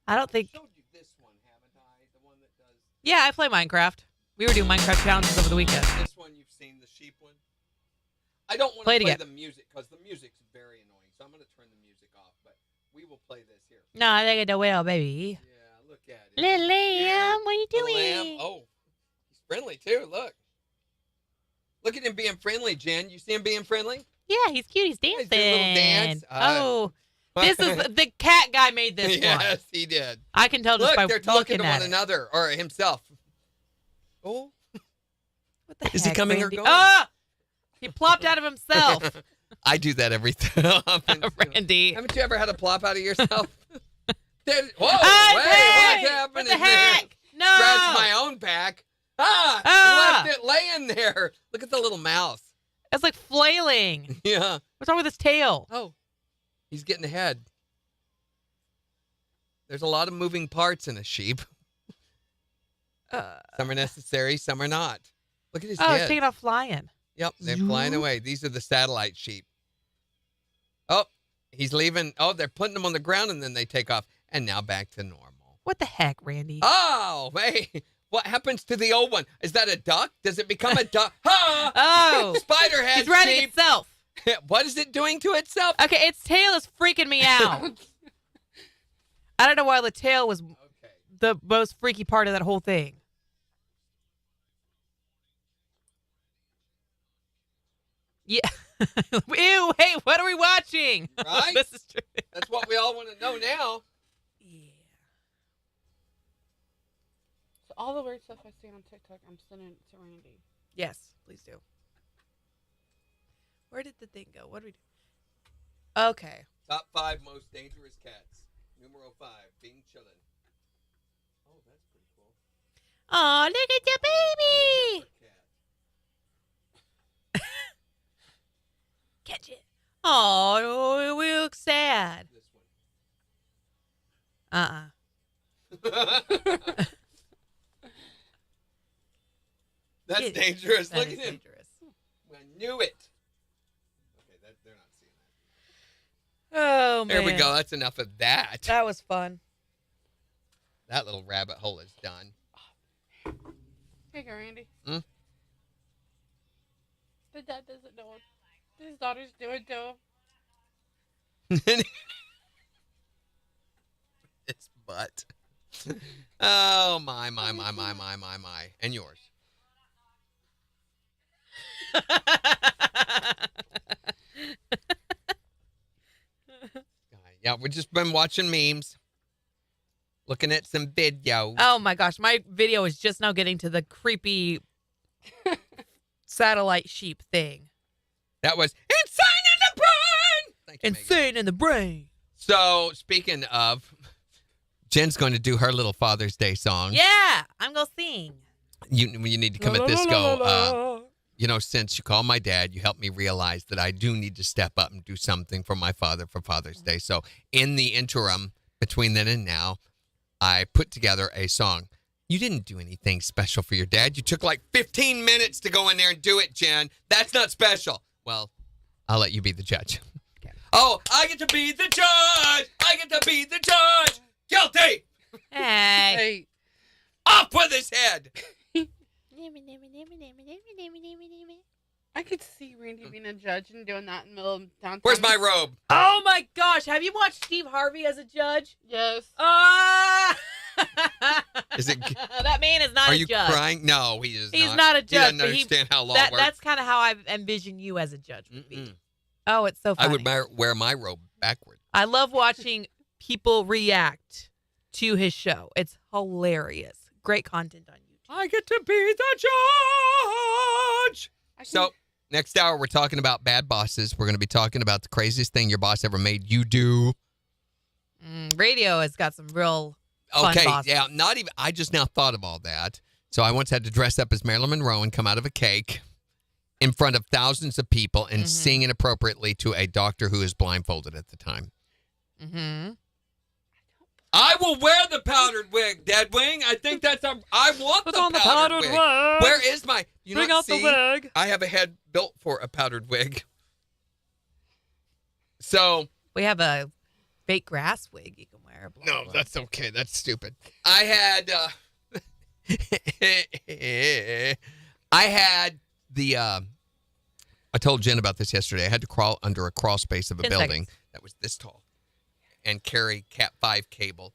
I don't think. I showed you this one, haven't I? The one that does. Yeah, I play Minecraft. We were doing Minecraft challenges over the weekend. This one you've seen, the sheep one. I don't want to Play play it the music because the music's very annoying. So I'm going to turn the music off. But we will play this here. No, I think it will, baby. Yeah, look at it. Little lamb, what are you The doing? lamb. Oh, he's friendly too. Look. Look at him being friendly, Jen. You see him being friendly? Yeah, he's cute. He's Yeah, dancing. he's doing a little dance. Oh, this is the cat guy made this one. Yes, he did. I can tell just Look, by they're talking looking to at one it. another or himself. Oh, What the Is he heck, coming or Randy? going? Ah! He plopped out of himself. I do that every time. Randy. Haven't you ever had a plop out of yourself? Whoa! Hey, wait, hey, what's happening what the heck? there? No. Scratched my own back. Ah. I left it laying there. Look at the little mouse. It's like flailing. Yeah. What's wrong with his tail? Oh, he's getting ahead. There's a lot of moving parts in a sheep. Some are necessary, some are not. Look at his Oh, head. it's taking off flying. Yep, they're flying away. These are the satellite sheep. Oh, he's leaving. Oh, they're putting them on the ground and then they take off. And now back to normal. What the heck, Randy? Oh, hey. What happens to the old one? Is that a duck? Does it become a duck? Ha! Oh. Spider head He's riding sheep. itself. What is it doing to itself? Okay, its tail is freaking me out. I don't know why the tail was the most freaky part of that whole thing. Yeah. Ew, hey, what are we watching? Right? This is true. That's what we all want to know now. Yeah. So all the weird stuff I see on TikTok, I'm sending it to Randy. Yes, please do. Where did the thing go? What do we do? Okay. Top 5 most dangerous cats. Numero 5, being chillin'. Oh, that's pretty cool. Oh, look at the baby. Catch it. Oh, we look sad. This Uh-uh. one. That's It- dangerous. that Look is at him. dangerous. I knew it. Okay, they're not seeing that. Oh, man. There we go. That's enough of that. That was fun. That little rabbit hole is done. Here you go, Randy. Hmm? The dad doesn't know what his daughter's doing to him. butt. Oh, my. And yours. Yeah, we've just been watching memes. Looking at some videos. Oh my gosh, my video is just now getting to the creepy satellite sheep thing. That was insane in the brain. Thank you, insane in the brain. So, speaking of, Jen's going to do her little Father's Day song. Yeah, I'm going to sing. You need to come at this go. Since you called my dad, you helped me realize that I do need to step up and do something for my father for Father's Day. So, in the interim, between then and now, I put together a song. You didn't do anything special for your dad. You took like 15 minutes to go in there and do it, Jen. That's not special. Well, I'll let you be the judge. Okay. Oh, I get to be the judge. I get to be the judge. Guilty. Hey. Off with his head. I could see Randy being a judge and doing that in the middle of downtown. Where's my robe? Oh my gosh, have you watched Steve Harvey as a judge? Yes. Is it? That man is not Are a you judge. crying? No, he is not. He's not a judge. He doesn't but understand how law works. That's kind of how I envision you as a judge would be. Oh, it's so funny. I would wear my robe backward. I love watching people react to his show. It's hilarious. Great content on YouTube. I get to be the judge. So, next hour, we're talking about bad bosses. We're going to be talking about the craziest thing your boss ever made you do. Radio has got some real fun bosses. Yeah, not even. I just now thought of all that. So, I once had to dress up as Marilyn Monroe and come out of a cake in front of thousands of people and sing inappropriately to a doctor who is blindfolded at the time. Mm-hmm. I will wear the powdered wig, Deadwing. I think that's I want Put the on powdered the powdered wig. wig. Where is my? You Bring not out the see? wig. I have a head built for a powdered wig. So we have a fake grass wig you can wear. No, that's okay. That's stupid. I had I told Jen about this yesterday. I had to crawl under a crawl space of a 10 building seconds. that was this tall and carry Cat 5 cable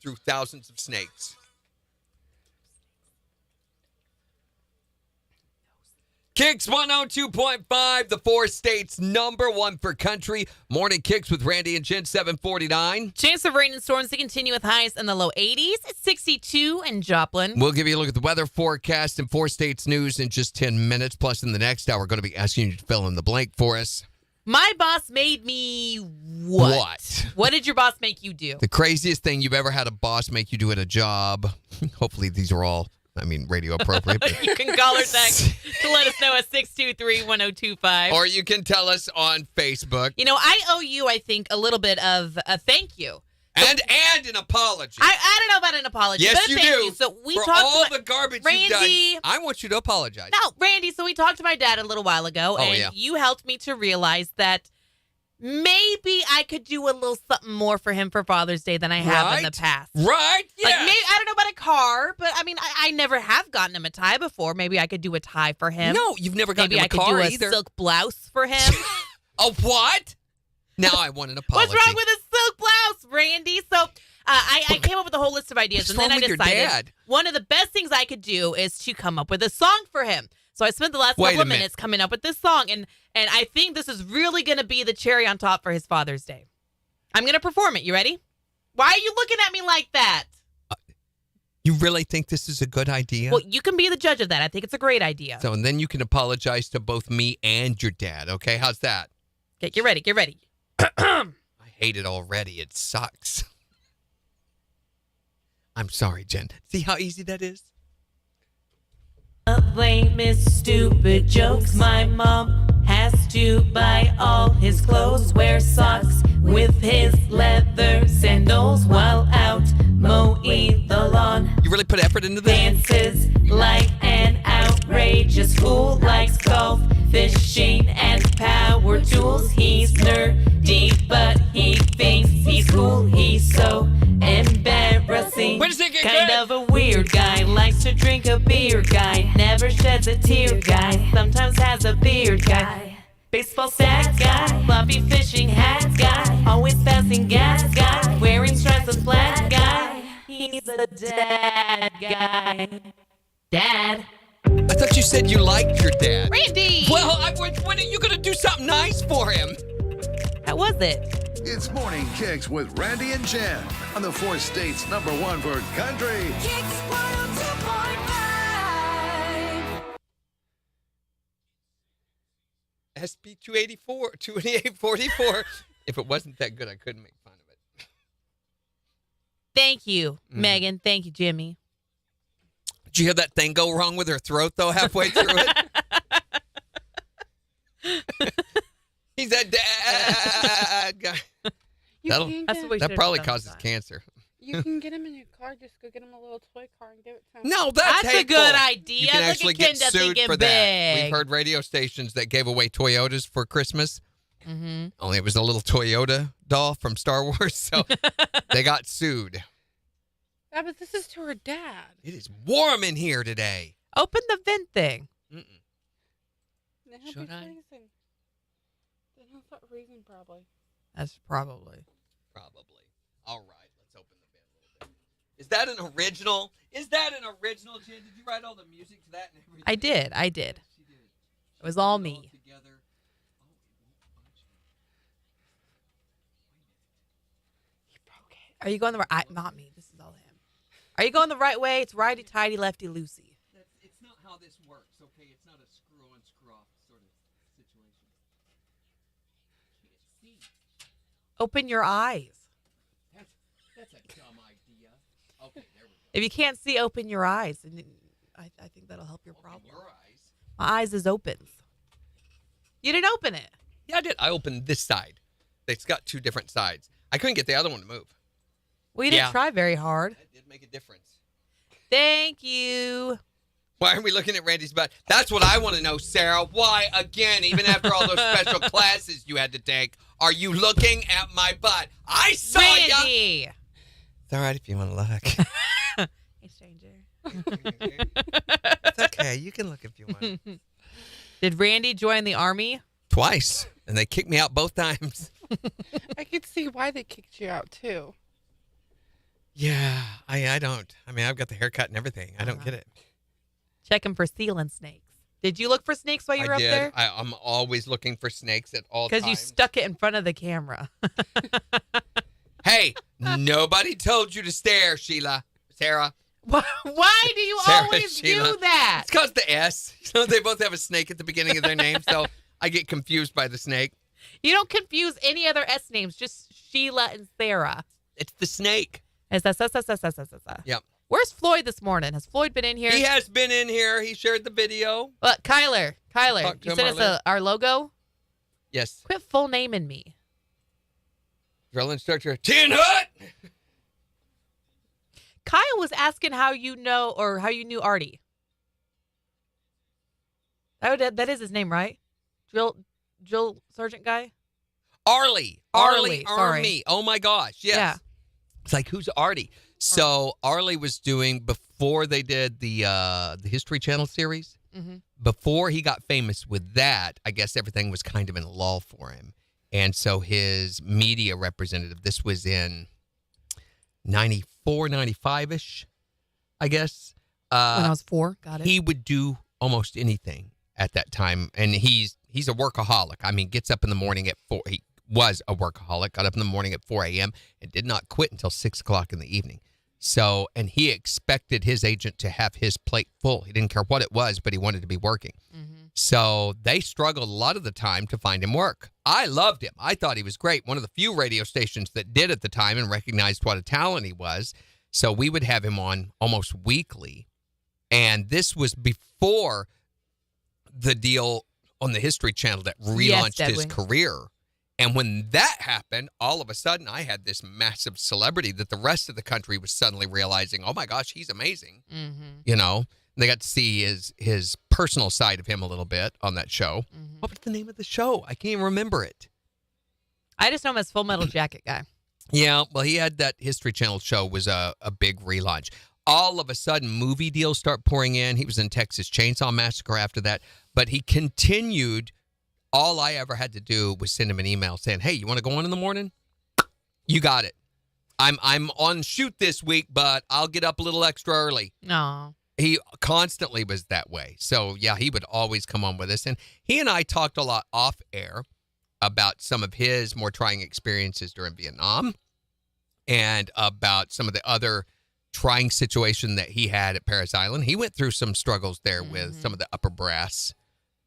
through thousands of snakes. KIX 102.5, the 4 states #1 for country. Morning KIX with Randy and Jen, 749. Chance of rain and storms to continue with highs in the low 80s. It's 62 in Joplin. We'll give you a look at the weather forecast and 4 states news in just 10 minutes. Plus, in the next hour, we're going to be asking you to fill in the blank for us. My boss made me what? What did your boss make you do? The craziest thing you've ever had a boss make you do at a job. Hopefully, these are all, radio appropriate. But You can call or text to let us know at 623-1025. or you can tell us on Facebook. I owe you, I think, a little bit of a thank you. And an apology. I don't know about an apology, Yes, but a you thank do. you. So we for talked all about the garbage Randy, you've done. I want you to apologize. No, Randy, so we talked to my dad a little while ago, Oh, and yeah. you helped me to realize that maybe I could do a little something more for him for Father's Day than I have in the past. Right? Yeah. Like maybe, I don't know about a car, but I never have gotten him a tie before. Maybe I could do a tie for him. No, you've never gotten maybe him I a car could do either. a silk blouse for him. A what? Now I want an apology. What's wrong with a silk blouse, Randy? So I came up with a whole list of ideas, and then I wrong with your decided dad? one of the best things I could do is to come up with a song for him. So I spent the last Wait couple a of minute. minutes coming up with this song, and I think this is really going to be the cherry on top for his Father's Day. I'm going to perform it. You ready? Why are you looking at me like that? You really think this is a good idea? Well, you can be the judge of that. I think it's a great idea. So, and then you can apologize to both me and your dad, okay? How's that? Okay, get ready. Get ready. I hate it already. It sucks. I'm sorry, Jen. See how easy that is? Lame is stupid jokes. My mom has to buy all his clothes, wear socks with his leather sandals while out mowing the lawn. You really put effort into this? Dances like an outrageous fool, likes golf, fishing, and power tools. He's nerdy, but he thinks he's cool. He's so embarrassing. When does it get kind good? of a weird guy, likes to drink a beer guy, never sheds a tear guy, sometimes has a beard guy. Baseball stats guy, floppy fishing hats guy, always always passing gas guy, wearing stripes and flat guy. He's a dad guy. Dad. I thought you said you liked your dad. Randy! Well, when are you going to do something nice for him? How was it? It's Morning Kicks with Randy and Jen on the 4 states #1 for country. KIX 102.5. SB 2844. If it wasn't that good, I couldn't make fun of it. Thank you, Megan. Thank you, Jimmy. Did you hear that thing go wrong with her throat, though, halfway through it? He's that dad guy. That probably causes cancer. You can get him a new car. Just go get him a little toy car and give it to him. No, that's a good idea. You can Look actually at get Kenda sued thinking for that. big. We've heard radio stations that gave away Toyotas for Christmas. Mm-hmm. Only it was a little Toyota doll from Star Wars, so they got sued. Yeah, but this is to her dad. It is warm in here today. Open the vent thing. Should I? Then he'll start freezing probably. That's probably. All right, let's open the bin a little bit. Is that an original? Jen? Did you write all the music to that and everything? I did. It was all me. Are you going the right? Not me. This is all him. Are you going the right way? It's righty tighty, lefty loosey. It's not how this works, okay? It's not a screw on, screw off sort of situation. Can't see. Open your eyes. That's a dumb idea. Okay, there we go. If you can't see, open your eyes, and I think that'll help your problem. Your eyes. My eyes is opens. You didn't open it. Yeah, I did. I opened this side. It's got 2 different sides. I couldn't get the other one to move. Well, you didn't try very hard. That did make a difference. Thank you. Why are we looking at Randy's butt? That's what I want to know, Sarah. Why, again, even after all those special classes you had to take, are you looking at my butt? I saw ya! Randy! It's all right if you want to look. Hey, stranger. It's okay. You can look if you want. Did Randy join the army? Twice. And they kicked me out both times. I could see why they kicked you out too. Yeah, I don't. I mean, I've got the haircut and everything. I don't get it. Checking for ceiling snakes. Did you look for snakes while you were I up did. there? I'm always looking for snakes at all times. Because you stuck it in front of the camera. Hey, nobody told you to stare, Sarah. Why do you Sarah, always Sheila. do that? It's because the S. They both have a snake at the beginning of their name, so I get confused by the snake. You don't confuse any other S names, just Sheila and Sarah. It's the snake. Yep. Where's Floyd this morning? Has Floyd been in here? He has been in here. He shared the video. Look, Kyler, Talk to you him, sent us our logo? Yes. Quit full naming me. Drill instructor, Tin Hut. Kyle was asking how you know or how you knew Artie. That is his name, right? Drill sergeant guy? Arlie. Sorry. Army. Oh my gosh. Yes. Yeah. It's like, who's Artie? So Arlie was doing, before they did the History Channel series, before he got famous with that, I guess everything was kind of in a lull for him. And so his media representative, this was in 94, 95-ish, I guess. When I was 4, got it. He would do almost anything at that time. And he's a workaholic. I mean, gets up in the morning at 4. He was a workaholic, got up in the morning at 4 a.m. and did not quit until 6 o'clock in the evening. So, and he expected his agent to have his plate full. He didn't care what it was, but he wanted to be working. So they struggled a lot of the time to find him work. I loved him. I thought he was great. One of the few radio stations that did at the time and recognized what a talent he was. So we would have him on almost weekly. And this was before the deal on the History Channel that relaunched his career. And when that happened, all of a sudden I had this massive celebrity that the rest of the country was suddenly realizing, oh my gosh, he's amazing. You know, they got to see his personal side of him a little bit on that show. What was the name of the show? I can't even remember it. I just know him as Full Metal Jacket guy. Yeah, well, he had that History Channel show was a big relaunch. All of a sudden, movie deals start pouring in. He was in Texas Chainsaw Massacre after that. But he continued. All I ever had to do was send him an email saying, hey, you want to go on in the morning? You got it. I'm on shoot this week, but I'll get up a little extra early. No. He constantly was that way. So, yeah, he would always come on with us. And he and I talked a lot off air about some of his more trying experiences during Vietnam and about some of the other trying situation that he had at Paris Island. He went through some struggles there with some of the upper brass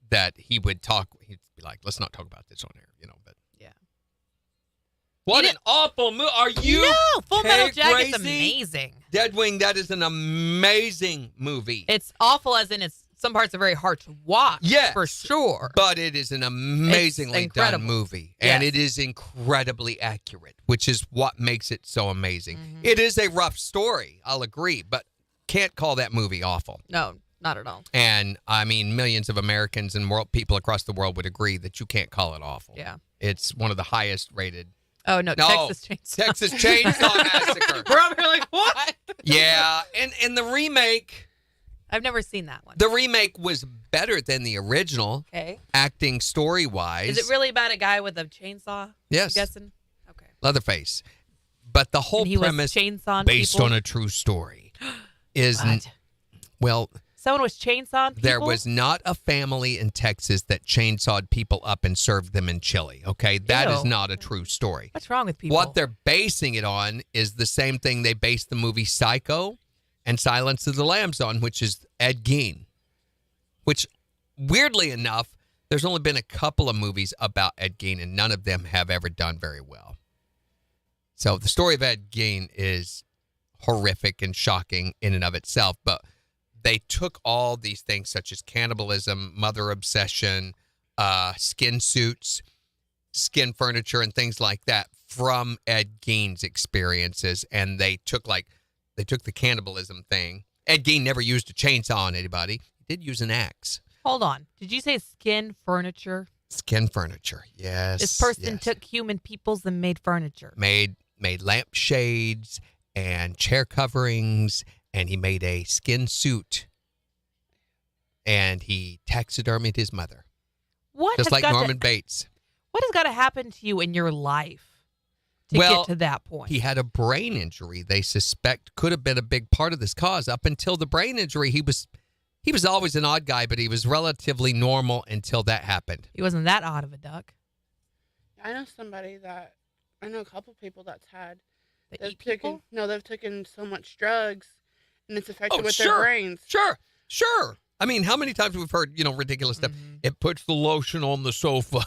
that he'd be like, let's not talk about this on air, but. Yeah. What an awful movie. Are you No, Full Metal Jacket's crazy? amazing. Dead Wing, that is an amazing movie. It's awful as in some parts are very hard to watch. Yes. For sure. But it is an amazingly done movie. Yes. And it is incredibly accurate, which is what makes it so amazing. It is a rough story, I'll agree, but can't call that movie awful. No, not at all. And, I mean, millions of Americans and people across the world would agree that you can't call it awful. Yeah. It's one of the highest rated. Oh, no, Texas Chainsaw. Texas Chainsaw Massacre. We're over here like, what? Yeah, and the remake... I've never seen that one. The remake was better than the original. Okay. Acting story-wise. Is it really about a guy with a chainsaw? Yes. I'm guessing? Okay. Leatherface. But the whole And he was premise, chainsawing based people? on a true story, is... What? Well... Someone was chainsawing people? There was not a family in Texas that chainsawed people up and served them in chili, okay? That is Ew. not a true story. What's wrong with people? What they're basing it on is the same thing they based the movie Psycho and Silence of the Lambs on, which is Ed Gein. Which, weirdly enough, there's only been a couple of movies about Ed Gein, and none of them have ever done very well. So the story of Ed Gein is horrific and shocking in and of itself, but they took all these things such as cannibalism, mother obsession, skin suits, skin furniture, and things like that from Ed Gein's experiences, and they took the cannibalism thing. Ed Gein never used a chainsaw on anybody. He did use an axe. Hold on. Did you say skin furniture? Skin furniture, yes. This person yes. took human peoples and made furniture. Made lampshades and chair coverings, and he made a skin suit, and he taxidermied his mother. What? Just like Norman Bates. What has got to happen to you in your life to get to that point? He had a brain injury they suspect could have been a big part of this cause. Up until the brain injury, he was always an odd guy, but he was relatively normal until that happened. He wasn't that odd of a duck. I know I know a couple people that's had. They've taken so much drugs, and it's affected with sure, their brains. Sure. I mean, how many times we've heard, ridiculous stuff. It puts the lotion on the sofa.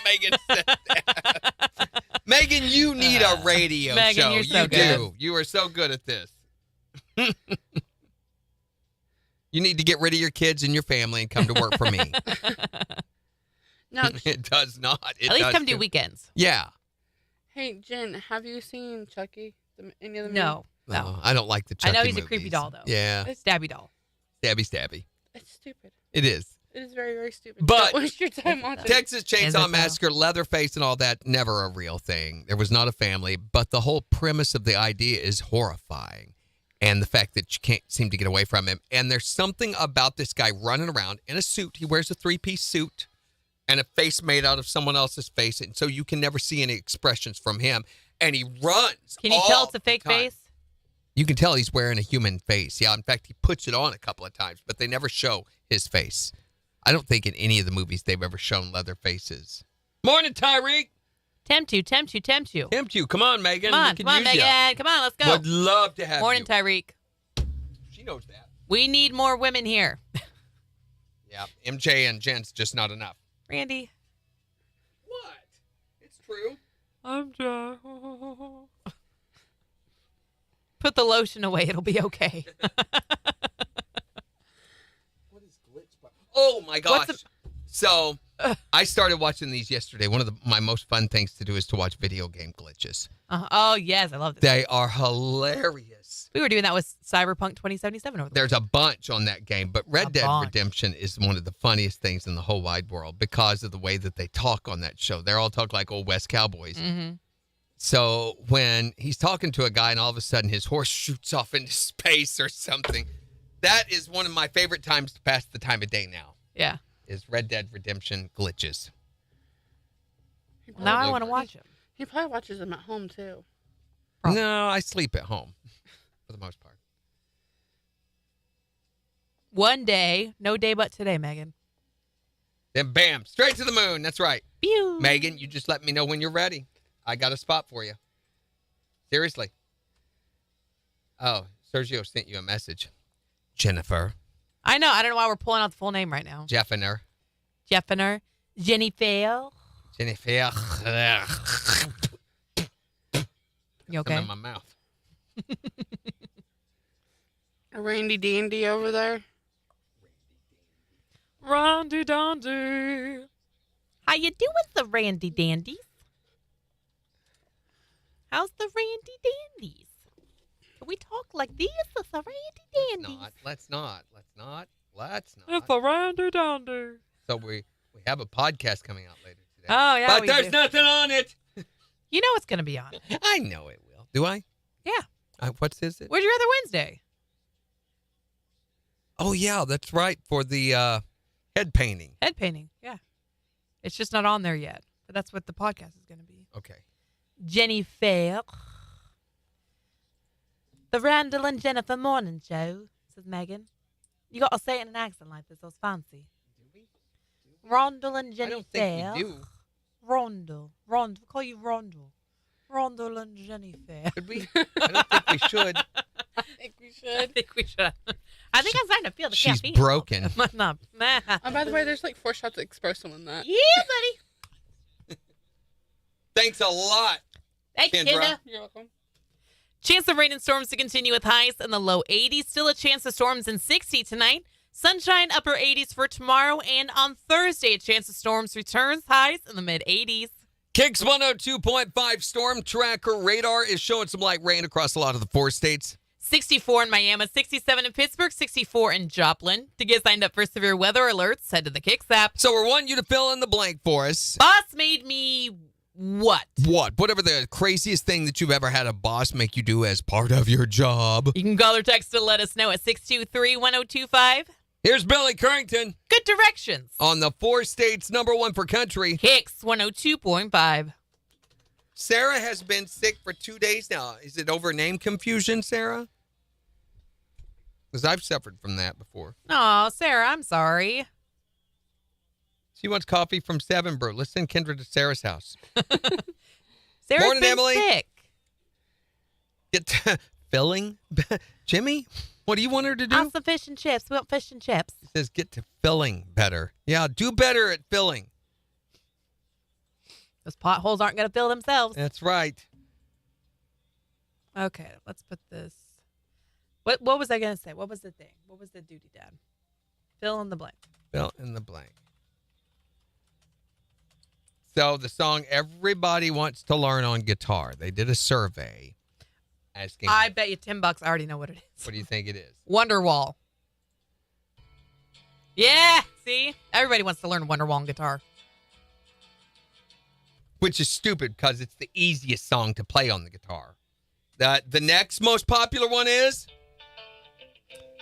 Megan said that. Megan, you need a radio Megan, show. you're so you good. do. You are so good at this. You need to get rid of your kids and your family and come to work for me. No, It does not. It At least does come do weekends. Yeah. Hey, Jen, have you seen Chucky? Any of the No. No, I don't like the Chucky I know he's movies. a creepy doll, though. Yeah. Stabby doll. Stabby. It's stupid. It is. It is very, very stupid. But Don't waste your time watching. Texas Is it Chainsaw though? Massacre, Leatherface, and all that, never a real thing. There was not a family, but the whole premise of the idea is horrifying. And the fact that you can't seem to get away from him. And there's something about this guy running around in a suit. He wears a 3-piece suit and a face made out of someone else's face. And so you can never see any expressions from him. And he runs. Can you tell it's a fake face? You can tell he's wearing a human face. Yeah, in fact, he puts it on a couple of times, but they never show his face. I don't think in any of the movies they've ever shown leather faces. Morning, Tyreek. Tempt you. Tempt you. Come on, Megan. Come We on, could Megan. use ya. Come on, let's go. Would love to have Morning, you. Tyreek. She knows that. We need more women here. Yeah, MJ and Jen's just not enough. Randy. What? It's true. I'm just... Put the lotion away. It'll be okay. What is glitch? Oh, my gosh. So, I started watching these yesterday. One of my most fun things to do is to watch video game glitches. Oh, yes. I love this. They are hilarious. We were doing that with Cyberpunk 2077 over the There's a bunch on that game, but Red Dead bunch. Redemption is one of the funniest things in the whole wide world because of the way that they talk on that show. They're all talk like old West cowboys. Mm-hmm. So when he's talking to a guy and all of a sudden his horse shoots off into space or something, that is one of my favorite times to pass the time of day now. Yeah. Is Red Dead Redemption glitches. Now I want to watch them. He probably watches them at home, too. No, I sleep at home for the most part. One day, no day but today, Megan. Then bam, straight to the moon. That's right. Pew. Megan, you just let me know when you're ready. I got a spot for you. Seriously. Oh, Sergio sent you a message. Jennifer. I know. I don't know why we're pulling out the full name right now. Jeffiner. Jeffiner. Jennifer. Jennifer. You okay? Something in my mouth. A Randy Dandy over there. Randy Dandy. How you doing, the Randy Dandies? How's the Randy Dandies? Can we talk like this? It's the Randy Dandies. Let's not. It's the Randy Dandy. So we have a podcast coming out later today. Oh, yeah, But we there's do. nothing on it. You know it's going to be on it. I know it will. Do I? Yeah. What is it? Would you rather Wednesday? Oh, yeah, that's right. For the head painting. Head painting, yeah. It's just not on there yet. But that's what the podcast is going to be. Okay. Jennifer. The Randall and Jennifer morning show, says Megan. You got to say it in an accent like this. It was fancy. Rondell and Jennifer. I don't think we do. Rondell. We'll call you Rondell. Rondell and Jennifer. Could we? I don't think we should. I think we should. I think I'm starting to feel the She's caffeine. broken. No. Oh, by the way, there's like 4 shots of espresso in that. Yeah, buddy. Thanks a lot. Thanks, Kendra. Kendra. You're welcome. Chance of rain and storms to continue with highs in the low 80s. Still a chance of storms in 60 tonight. Sunshine upper 80s for tomorrow. And on Thursday, a chance of storms returns. Highs in the mid 80s. KIX 102.5 storm tracker radar is showing some light rain across a lot of the 4 states. 64 in Miami, 67 in Pittsburgh, 64 in Joplin. To get signed up for severe weather alerts, head to the KIX app. So we're wanting you to fill in the blank for us. Boss made me what? Whatever the craziest thing that you've ever had a boss make you do as part of your job. You can call or text to let us know at 623-1025. Here's Billy Currington Good directions. on the 4 states #1 for country. KIX 102.5. Sarah has been sick for 2 days now. Is it over name confusion, Sarah? Because I've suffered from that before. Oh, Sarah, I'm sorry. She wants coffee from 7 Brew. Let's send Kendra to Sarah's house. Sarah's Morning, been Emily. sick. Get to filling. Jimmy, what do you want her to do? Have some fish and chips. We want fish and chips. It says get to filling better. Yeah, do better at filling. Those potholes aren't going to fill themselves. That's right. Okay, let's put this. What was I going to say? What was the thing? What was the duty, Dad? Fill in the blank. Fill in the blank. So the song everybody wants to learn on guitar. They did a survey asking. I bet you $10 I already know what it is. What do you think it is? Wonderwall. Yeah, see? Everybody wants to learn Wonderwall on guitar. Which is stupid because it's the easiest song to play on the guitar. The next most popular one is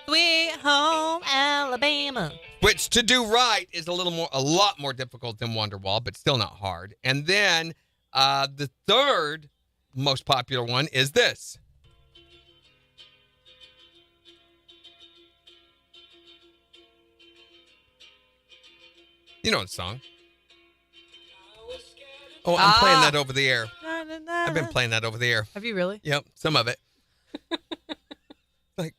Sweet Home Alabama. which to do right is a lot more difficult than Wonderwall, but still not hard. And then the third most popular one is this. You know the song. Oh, I'm playing that over the air. I've been playing that over the air. Have you really? Yep, some of it. Like,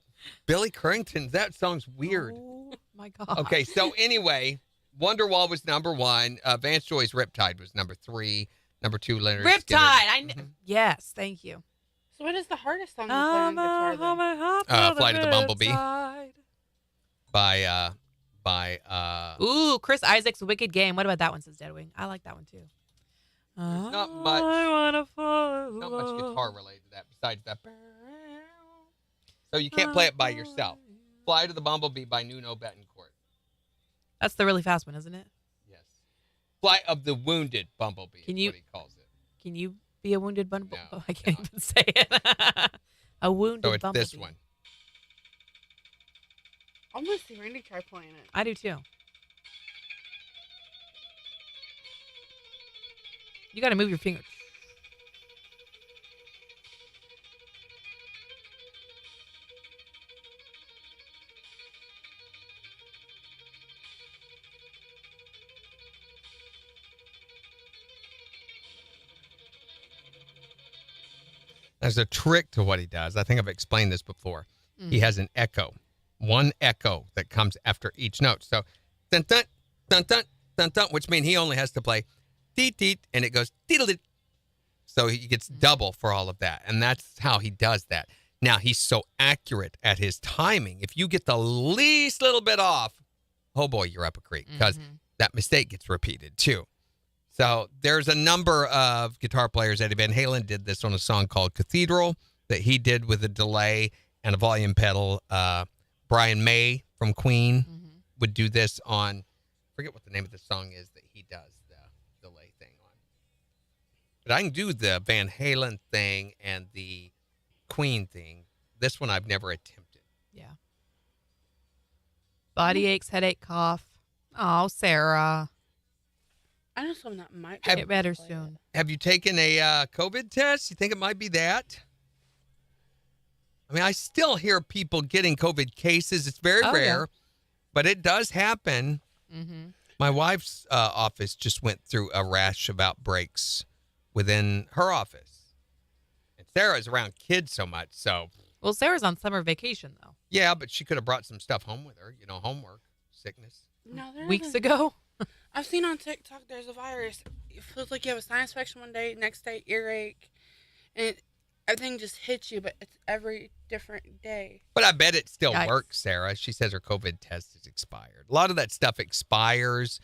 Billy Currington, that song's weird. Oh, my God. Okay, so anyway, Wonderwall was #1. Vance Joy's Riptide was #3. #2, Leonard Riptide. Yes, thank you. So what is the hardest song you play on guitar then? Flight of the Bumblebee by Ooh, Chris Isaac's Wicked Game. What about that one, says Deadwing? I like that one too. There's not much guitar related to that besides that. So you can't play it by yourself. Fly to the Bumblebee by Nuno Betancourt. That's the really fast one, isn't it? Yes. Flight of the Wounded Bumblebee is what he calls it. Can you be a wounded bumblebee? No, I can't even say it. A wounded So it's bumblebee. this one. I want to see Randy try playing it. I do too. You got to move your finger. There's a trick to what he does. I think I've explained this before. He has an echo, one echo that comes after each note. So, dun dun dun dun dun dun, which means he only has to play deet deet, and it goes deedle deet. So he gets double for all of that, and that's how he does that. Now he's so accurate at his timing. If you get the least little bit off, oh boy, you're up a creek because that mistake gets repeated too. So there's a number of guitar players. Eddie Van Halen did this on a song called Cathedral that he did with a delay and a volume pedal. Brian May from Queen would do this on, I forget what the name of the song is that he does the delay thing on. But I can do the Van Halen thing and the Queen thing. This one I've never attempted. Yeah. Body aches, headache, cough. Oh, Sarah. I know someone that might get better soon. Have you taken a COVID test? You think it might be that? I mean, I still hear people getting COVID cases. It's very rare, but it does happen. My wife's office just went through a rash of outbreaks within her office. And Sarah's around kids so much, so. Well, Sarah's on summer vacation, though. Yeah, but she could have brought some stuff home with her, homework, sickness. No, weeks ago. I've seen on TikTok there's a virus. It feels like you have a sinus infection one day, next day earache, and everything just hits you, but it's every different day. But I bet it still works, Sarah. She says her COVID test is expired. A lot of that stuff expires,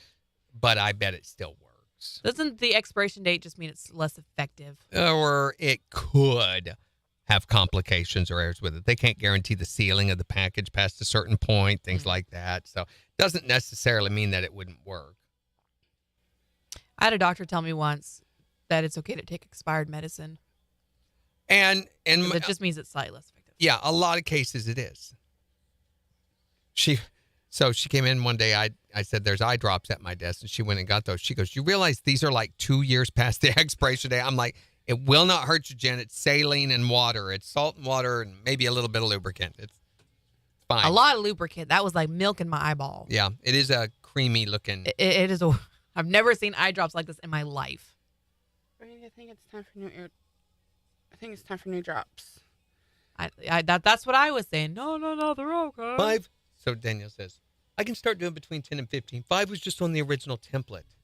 but I bet it still works. Doesn't the expiration date just mean it's less effective? Or it could have complications or errors with it. They can't guarantee the sealing of the package past a certain point, things like that. So it doesn't necessarily mean that it wouldn't work. I had a doctor tell me once that it's okay to take expired medicine. And it just means it's slightly less effective. Yeah, a lot of cases it is. She came in one day. I said, there's eye drops at my desk. And she went and got those. She goes, you realize these are like 2 years past the expiration date? I'm like, it will not hurt you, Jen. It's saline and water. It's salt and water and maybe a little bit of lubricant. It's fine. A lot of lubricant. That was like milk in my eyeball. Yeah, it is a creamy looking. It is. I've never seen eye drops like this in my life. I think it's time for new drops. That's what I was saying. No, they're okay. 5. So Danielle says, I can start doing between 10 and 15. 5 was just on the original template.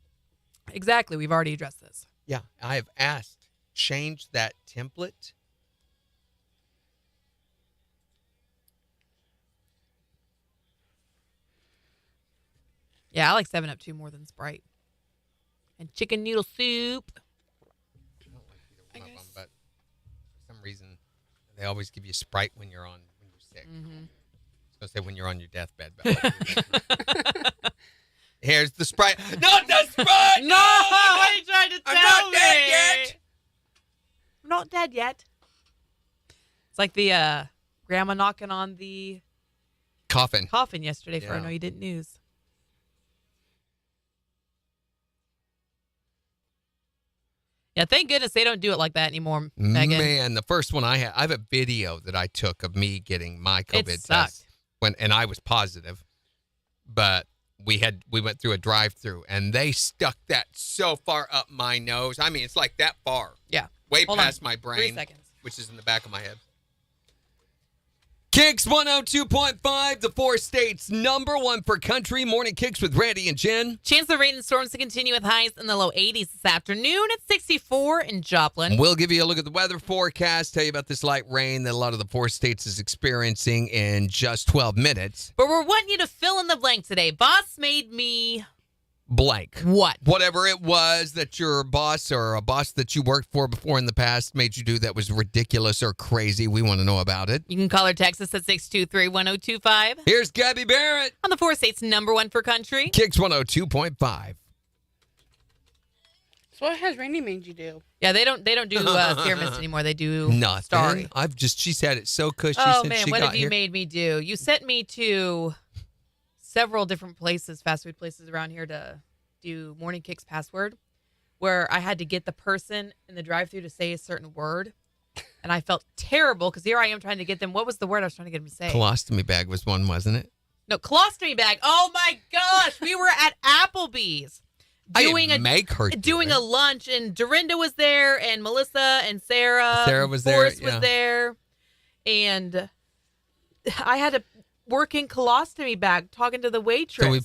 Exactly. We've already addressed this. Yeah, I have asked, change that template. Yeah, I like 7-Up 2 more than Sprite. And chicken noodle soup. I don't like either one of them, but for some reason, they always give you Sprite when you're sick. I was going to say when you're on your deathbed. But here's the Sprite. Not the Sprite! No! What are you trying to tell me? I'm not dead yet. I'm not dead yet. It's like the grandma knocking on the coffin yesterday for I Know You Didn't News. Yeah, thank goodness they don't do it like that anymore, Megan. Man, the first one I have a video that I took of me getting my COVID test and I was positive, but we went through a drive-through and they stuck that so far up my nose. I mean, it's like that far. Yeah. Way past my brain, 3 seconds. Which is in the back of my head. KIX 102.5, the 4 states #1 for country. Morning KIX with Randy and Jen. Chance of rain and storms to continue with highs in the low 80s this afternoon at 64 in Joplin. We'll give you a look at the weather forecast, tell you about this light rain that a lot of the 4 states is experiencing in just 12 minutes. But we're wanting you to fill in the blank today. Boss made me... blank. What? Whatever it was that your boss or a boss that you worked for before in the past made you do that was ridiculous or crazy. We want to know about it. You can call or text us at 623-1025. Here's Gabby Barrett. On the 4 states #1 for country. KIX 102.5. So what has Randy made you do? Yeah, they don't do Sear Mist anymore. They do Nothing. Starry. She's had it so cushy Oh, since man, she what got have you here. made me do? You sent me to several different places, fast food places around here to do Morning KIX password, where I had to get the person in the drive-thru to say a certain word. And I felt terrible because here I am trying to get them. What was the word I was trying to get them to say? Colostomy bag was one, wasn't it? No, colostomy bag. Oh, my gosh. We were at Applebee's. doing I didn't make her doing a lunch, and Dorinda was there, and Melissa and Sarah. Sarah was Boris there. was there, and I had a working colostomy bag talking to the waitress. So we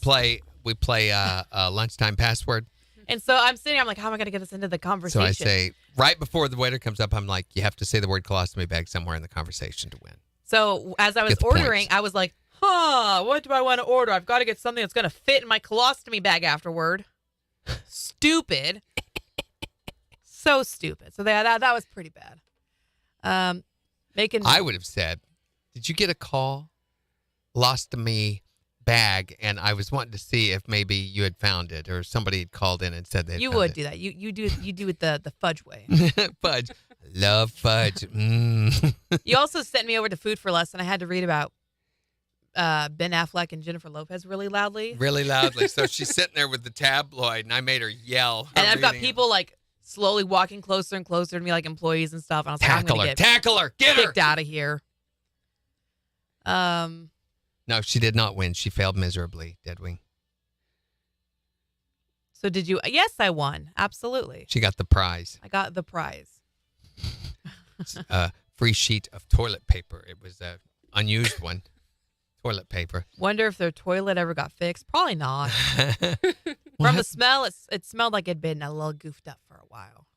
play lunchtime password. And so I'm sitting, I'm like, how am I going to get us into the conversation? So I say, right before the waiter comes up, I'm like, you have to say the word colostomy bag somewhere in the conversation to win. So as I was Get the ordering, points. I was like, what do I want to order? I've got to get something that's going to fit in my colostomy bag afterward. Stupid. So stupid. So that was pretty bad. I would have said, did you get a call? Colostomy bag, and I was wanting to see if maybe you had found it or somebody had called in and said they You found would it. do that. You do it the fudge way. Fudge. Love fudge. You also sent me over to Food for Less, and I had to read about Ben Affleck and Jennifer Lopez really loudly. Really loudly. So she's sitting there with the tabloid, and I made her yell. And I've got reading it. people like slowly walking closer and closer to me, like employees and stuff. And I was like, I'm gonna get Tackle her. Get her. kicked out of here. No, she did not win. She failed miserably, Deadwing. So did you? Yes, I won. Absolutely. She got the prize. I got the prize. A free sheet of toilet paper. It was an unused one. Toilet paper. Wonder if their toilet ever got fixed. Probably not. From the smell, it smelled like it'd been a little goofed up for a while.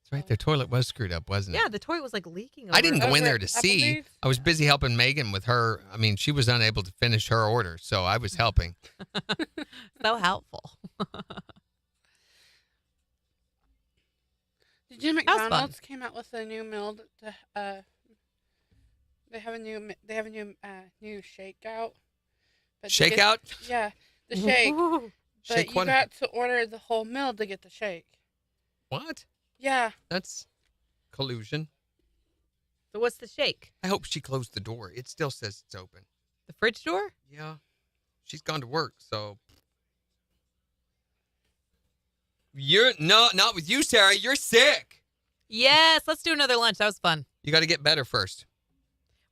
That's right. Their toilet was screwed up, wasn't it? Yeah, the toilet was like leaking. I didn't go over in there at to see. Applebee's? I was busy helping Megan with her. I mean, she was unable to finish her order, so I was helping. So helpful. Did you That was fun. McDonald's came out with a new meal to they have a new new shakeout. But you get- Shakeout? Yeah, the shake. Ooh. But Shake you what? got to order the whole meal to get the shake. What? Yeah. That's collusion. So what's the shake? I hope she closed the door. It still says it's open. The fridge door? Yeah. She's gone to work, so. You're not with you, Sarah. You're sick. Yes, let's do another lunch. That was fun. You got to get better first.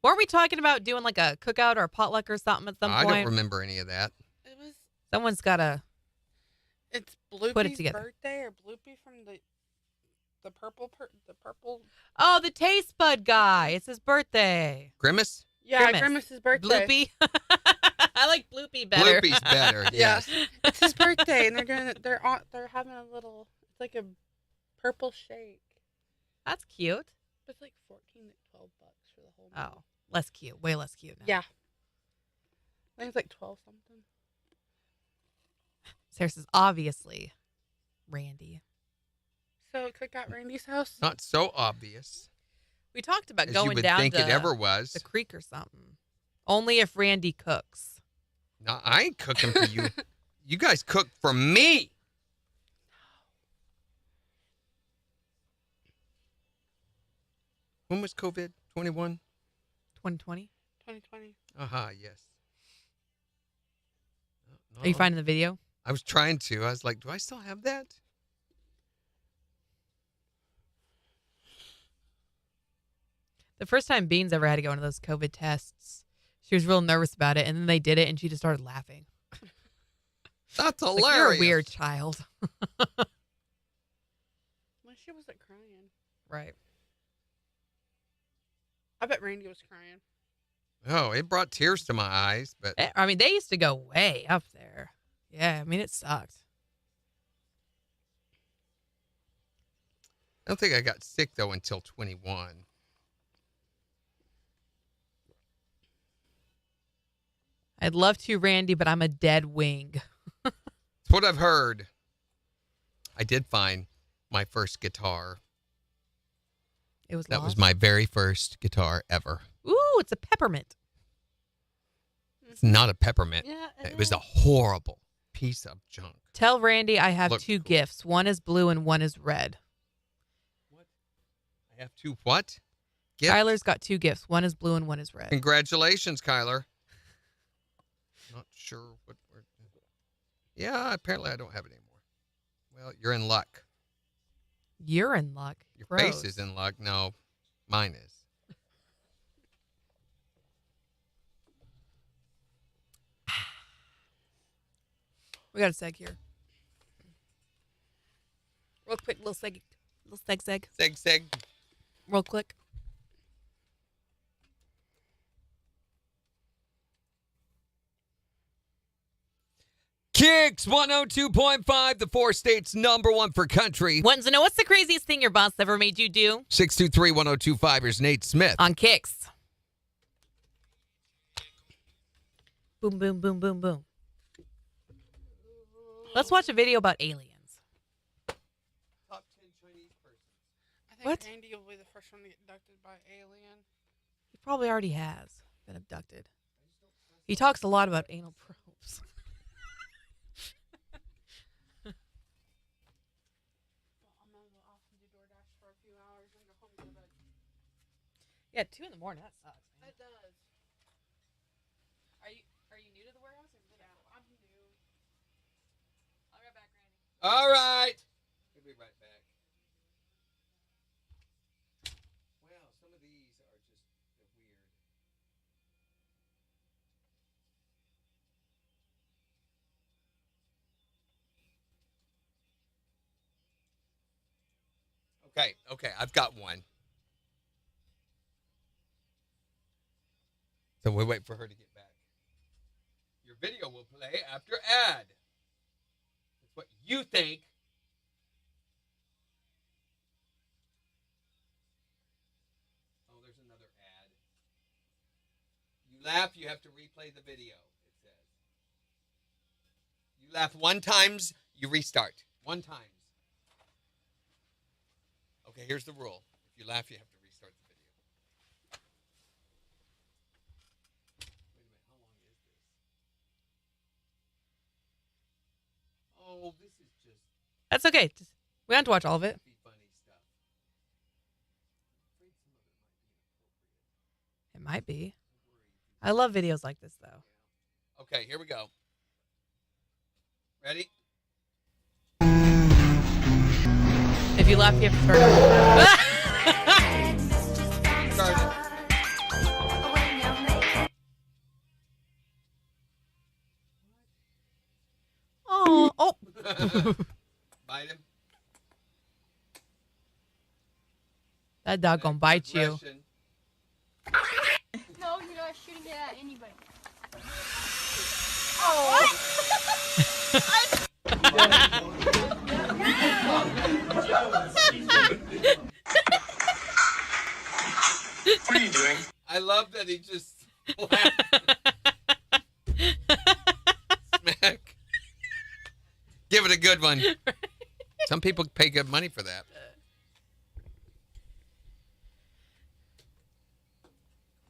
Weren't we talking about doing like a cookout or a potluck or something at some I point? don't remember any of that. It was. Someone's got to. It's Put it Bloopy's together. birthday or Bloopy from the purple. Oh, the taste bud guy. It's his birthday. Grimace? Yeah, Grimace. Grimace's birthday. Bloopy. I like Bloopy better. Bloopy's better. Yeah. Yes. It's his birthday, and they're doing it. They're having a little. It's like a purple shake. That's cute. It's like $14 to $12 for the whole meal. Oh, less cute. Way less cute now. Yeah. I think it's like 12 something. Sarah says, obviously, Randy. So cook at Randy's house. Not so obvious We talked about as you going would down think to it ever was. the creek or something. Only if Randy cooks. No, I ain't cooking for you. You guys cook for me. When was COVID? 21? 2020. 2020. Aha, yes. Are you finding the video? I was trying to. I was like, do I still have that? The first time Beans ever had to go into those COVID tests, she was real nervous about it, and then they did it, and she just started laughing. That's hilarious. Like, you're a weird child. Well, she wasn't crying. Right. I bet Randy was crying. Oh, it brought tears to my eyes, but I mean, they used to go way up there. Yeah, I mean, it sucked. I don't think I got sick, though, until 21. I'd love to, Randy, but I'm a dead wing. That's what I've heard. I did find my first guitar. It was That lost. was my very first guitar ever. Ooh, it's a peppermint. It's not a peppermint. Yeah, It was a horrible piece of junk. Tell Randy I have Look two cool. gifts. One is blue and one is red. I have two what? Gifts? Kyler's got two gifts. One is blue and one is red. Congratulations, Kyler. Not sure what we're. Yeah, apparently I don't have it anymore. Well, you're in luck. You're in luck. Your Gross. face is in luck. No, mine is. We got a seg here. Real quick, little seg. Seg. Real quick. KIX 102.5, the 4 states #1 for country. Want to know what's the craziest thing your boss ever made you do? 623-1025. Here's Nate Smith. On KIX. Boom, boom, boom, boom, boom. Let's watch a video about aliens. Top 10 Chinese persons. I think What? Randy will be the first one to get abducted by an alien. He probably already has been abducted. He talks a lot about anal probes. I'm gonna go off and do DoorDash for a few hours and go home and go to bed. Yeah, 2 in the morning. That sucks. Man. It does. Are you new to the warehouse? Or Yeah, I'm new. I'll be right back, Randy. All right. We'll be right back. Wow, some of these are just weird. Okay, I've got one. So we'll wait for her to get back. Your video will play after ad. That's what you think. Oh, there's another ad. You laugh, you have to replay the video, it says. You laugh 1 time, you restart. 1 time. Okay, here's the rule. If you laugh, you have to restart the video. Wait a minute, how long is this? Oh, this is just That's okay. We don't have to watch all of it. funny stuff. I'm afraid some of it might be inappropriate. It might be. I love videos like this, though. Okay, here we go. Ready? If you laugh, you have to turn it. Start it. Oh. Bite him. That dog gonna bite you. Aggression. No, you're not shooting it at anybody. What are you doing? I love that he just smack. Give it a good one. Some people pay good money for that.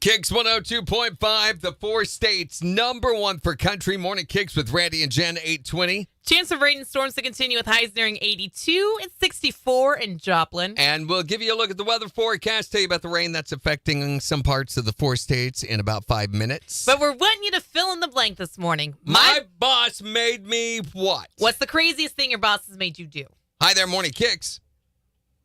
KIX 102.5, the 4 states #1 for country. Morning KIX with Randy and Jen, 820. Chance of rain and storms to continue with highs nearing 82 and 64 in Joplin. And we'll give you a look at the weather forecast, tell you about the rain that's affecting some parts of the 4 states in about 5 minutes. But we're wanting you to fill in the blank this morning. My boss made me what? What's the craziest thing your boss has made you do? Hi there, Morning KIX.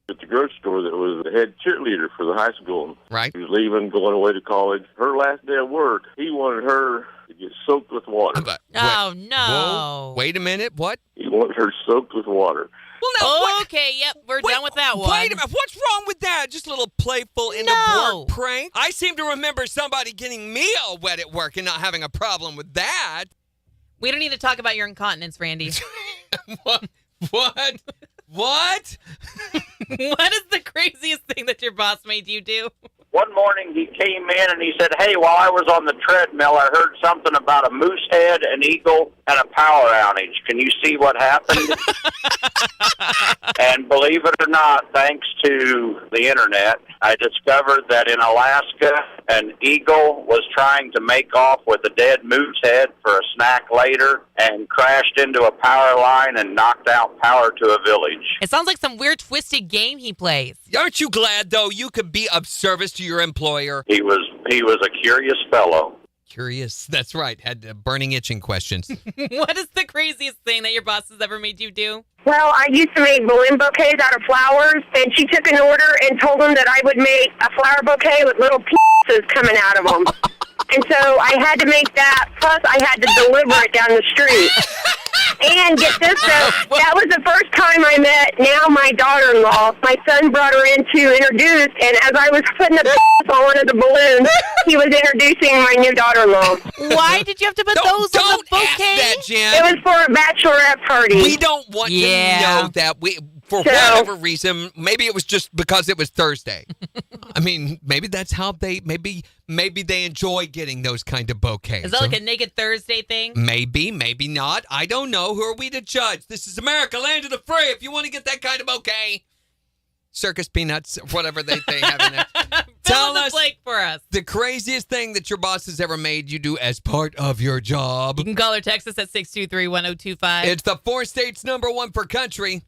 At the grocery store that was the head cheerleader for the high school. Right. He was leaving, going away to college. Her last day of work, he wanted her to get soaked with water. Oh, no. Whoa, wait a minute. What? He wanted her soaked with water. Well, now, Okay, yep, we're done with that one. Wait a minute. What's wrong with that? Just a little playful end-of-work prank? I seem to remember somebody getting me all wet at work and not having a problem with that. We don't need to talk about your incontinence, Randy. What? What? What? What is the craziest thing that your boss made you do? One morning he came in and he said, "Hey, while I was on the treadmill, I heard something about a moose head, an eagle, and a power outage. Can you see what happened?" And believe it or not, thanks to the internet, I discovered that in Alaska, an eagle was trying to make off with a dead moose head for a snack later and crashed into a power line and knocked out power to a village. It sounds like some weird twisted game he plays. Aren't you glad, though, you could be of service to your employer? He was a curious fellow. Curious. That's right. Had burning itching questions. What is the craziest thing that your boss has ever made you do? Well, I used to make balloon bouquets out of flowers, and she took an order and told them that I would make a flower bouquet with little pieces coming out of them. And so I had to make that, plus I had to deliver it down the street. And get this, though, that was the first time I met now my daughter-in-law. My son brought her in to introduce, and as I was putting the on one of the balloons, he was introducing my new daughter-in-law. Why did you have to put those on the bouquet? That, Jen. It was for a bachelorette party. We don't want to know that. For whatever reason, maybe it was just because it was Thursday. I mean, maybe that's how maybe they enjoy getting those kind of bouquets. Is that like a Naked Thursday thing? Maybe, maybe not. I don't know. Who are we to judge? This is America, land of the free. If you want to get that kind of bouquet, circus peanuts, whatever they have in there. Tell us for us the craziest thing that your boss has ever made you do as part of your job. You can call or text us at 623-1025. It's the 4 states #1 for country.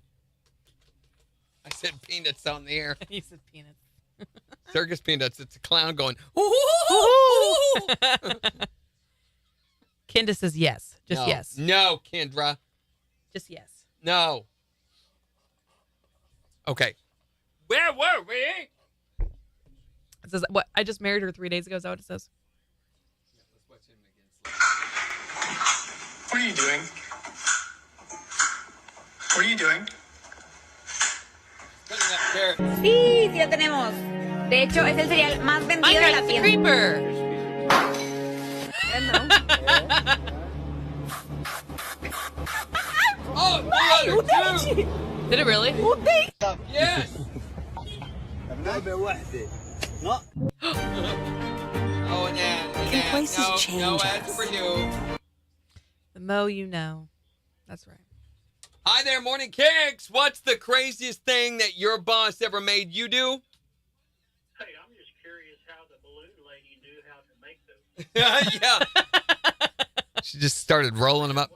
I said peanuts on the air. You said peanuts. Circus peanuts. It's a clown going, ooh. Kendra says yes. Just yes. No, Kendra. Just yes. No. Okay. Where were we? It says, what? I just married her 3 days ago. Is that what it says? What are you doing? What are you doing? Sí, sí lo tenemos. De hecho, es el cereal más vendido de la tienda. Creeper. Did it really? Yes. Can places change no us? ads for you. The mo you know. That's right. Hi there, Morning Kicks. What's the craziest thing that your boss ever made you do? Hey, I'm just curious how the balloon lady knew how to make them. Yeah. She just started rolling them up.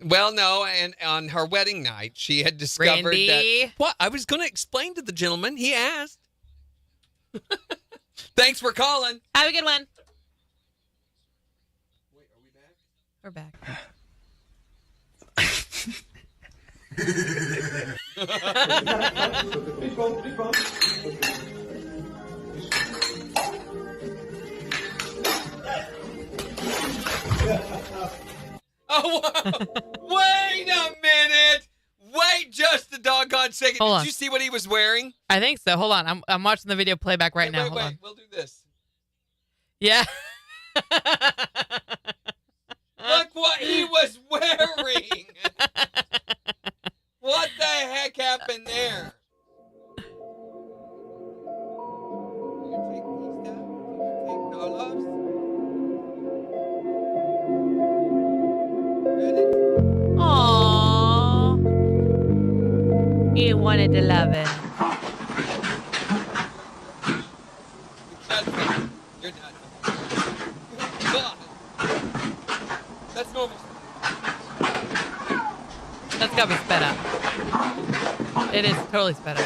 Well, no, and on her wedding night, she had discovered Randy. that... What? I was going to explain to the gentleman. He asked. Thanks for calling. Have a good one. Wait, are we back? We're back. Oh, wait a minute. Wait just a doggone second. Hold on. Did you see what he was wearing? I think so. Hold on. I'm watching the video playback right now. Hold on. We'll do this. Yeah. Look what he was wearing. What the heck happened there? Aww. You wanted to love it. You're not. God. That's normal. That's got to be sped up. It is totally sped up.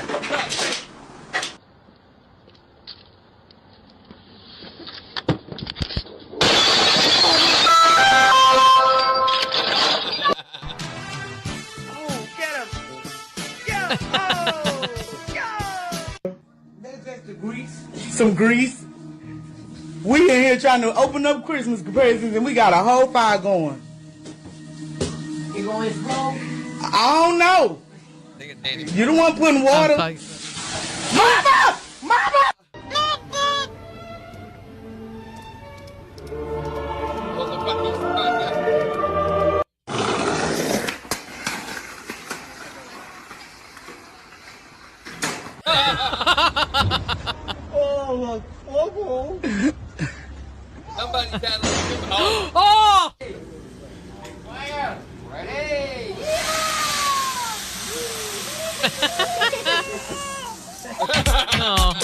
Some grease. We in here trying to open up Christmas presents and we got a whole fire going. You gonna explode? I don't know. You the one putting water. Mama! Mama! Oh, oh, Somebody's had a little Oh! Fire! Ready? Oh.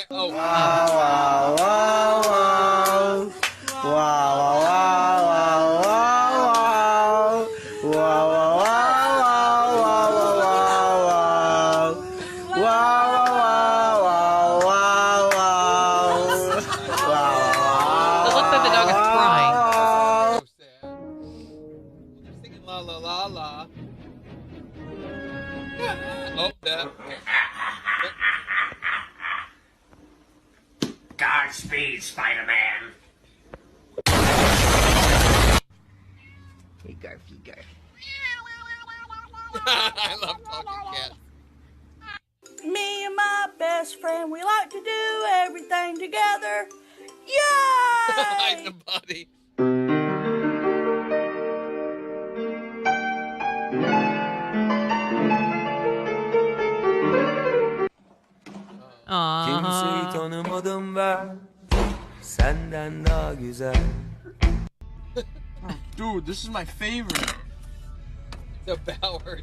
Wow, wow, wow, wow. Wow, wow, wow, wow, wow. Wow, wow, wow, wow, wow, wow. Wow, wow, wow, wow, wow. It looks like the dog is crying. They're singing la la la la. Oh, that. Godspeed, Spider-Man. Garfy. I love talking cats. Me and my best friend, we like to do everything together. Yay! I'm the buddy. Aww. tanımadım ben senden daha güzel. Dude, this is my favorite. The Bauer.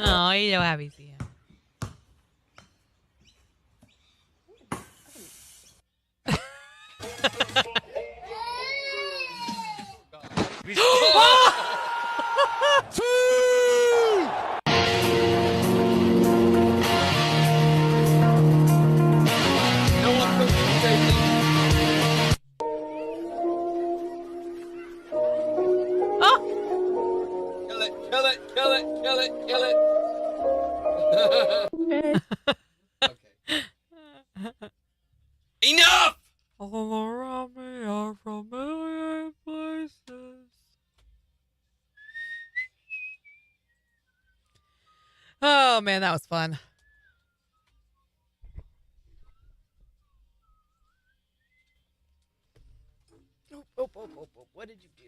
Oh, you know how easy. Enough! All around me are familiar places. Oh man, that was fun. Oh. What did you do?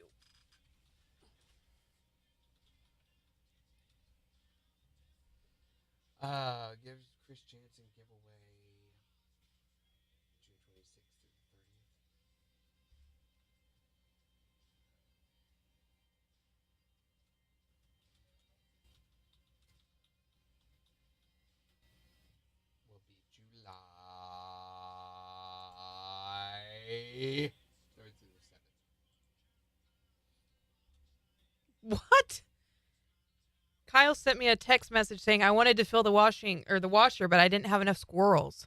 Gives Chris Jansen giveaway June 26th through the 30th. Will be July 3rd through the 7th. What? Kyle sent me a text message saying I wanted to fill the washer, but I didn't have enough squirrels.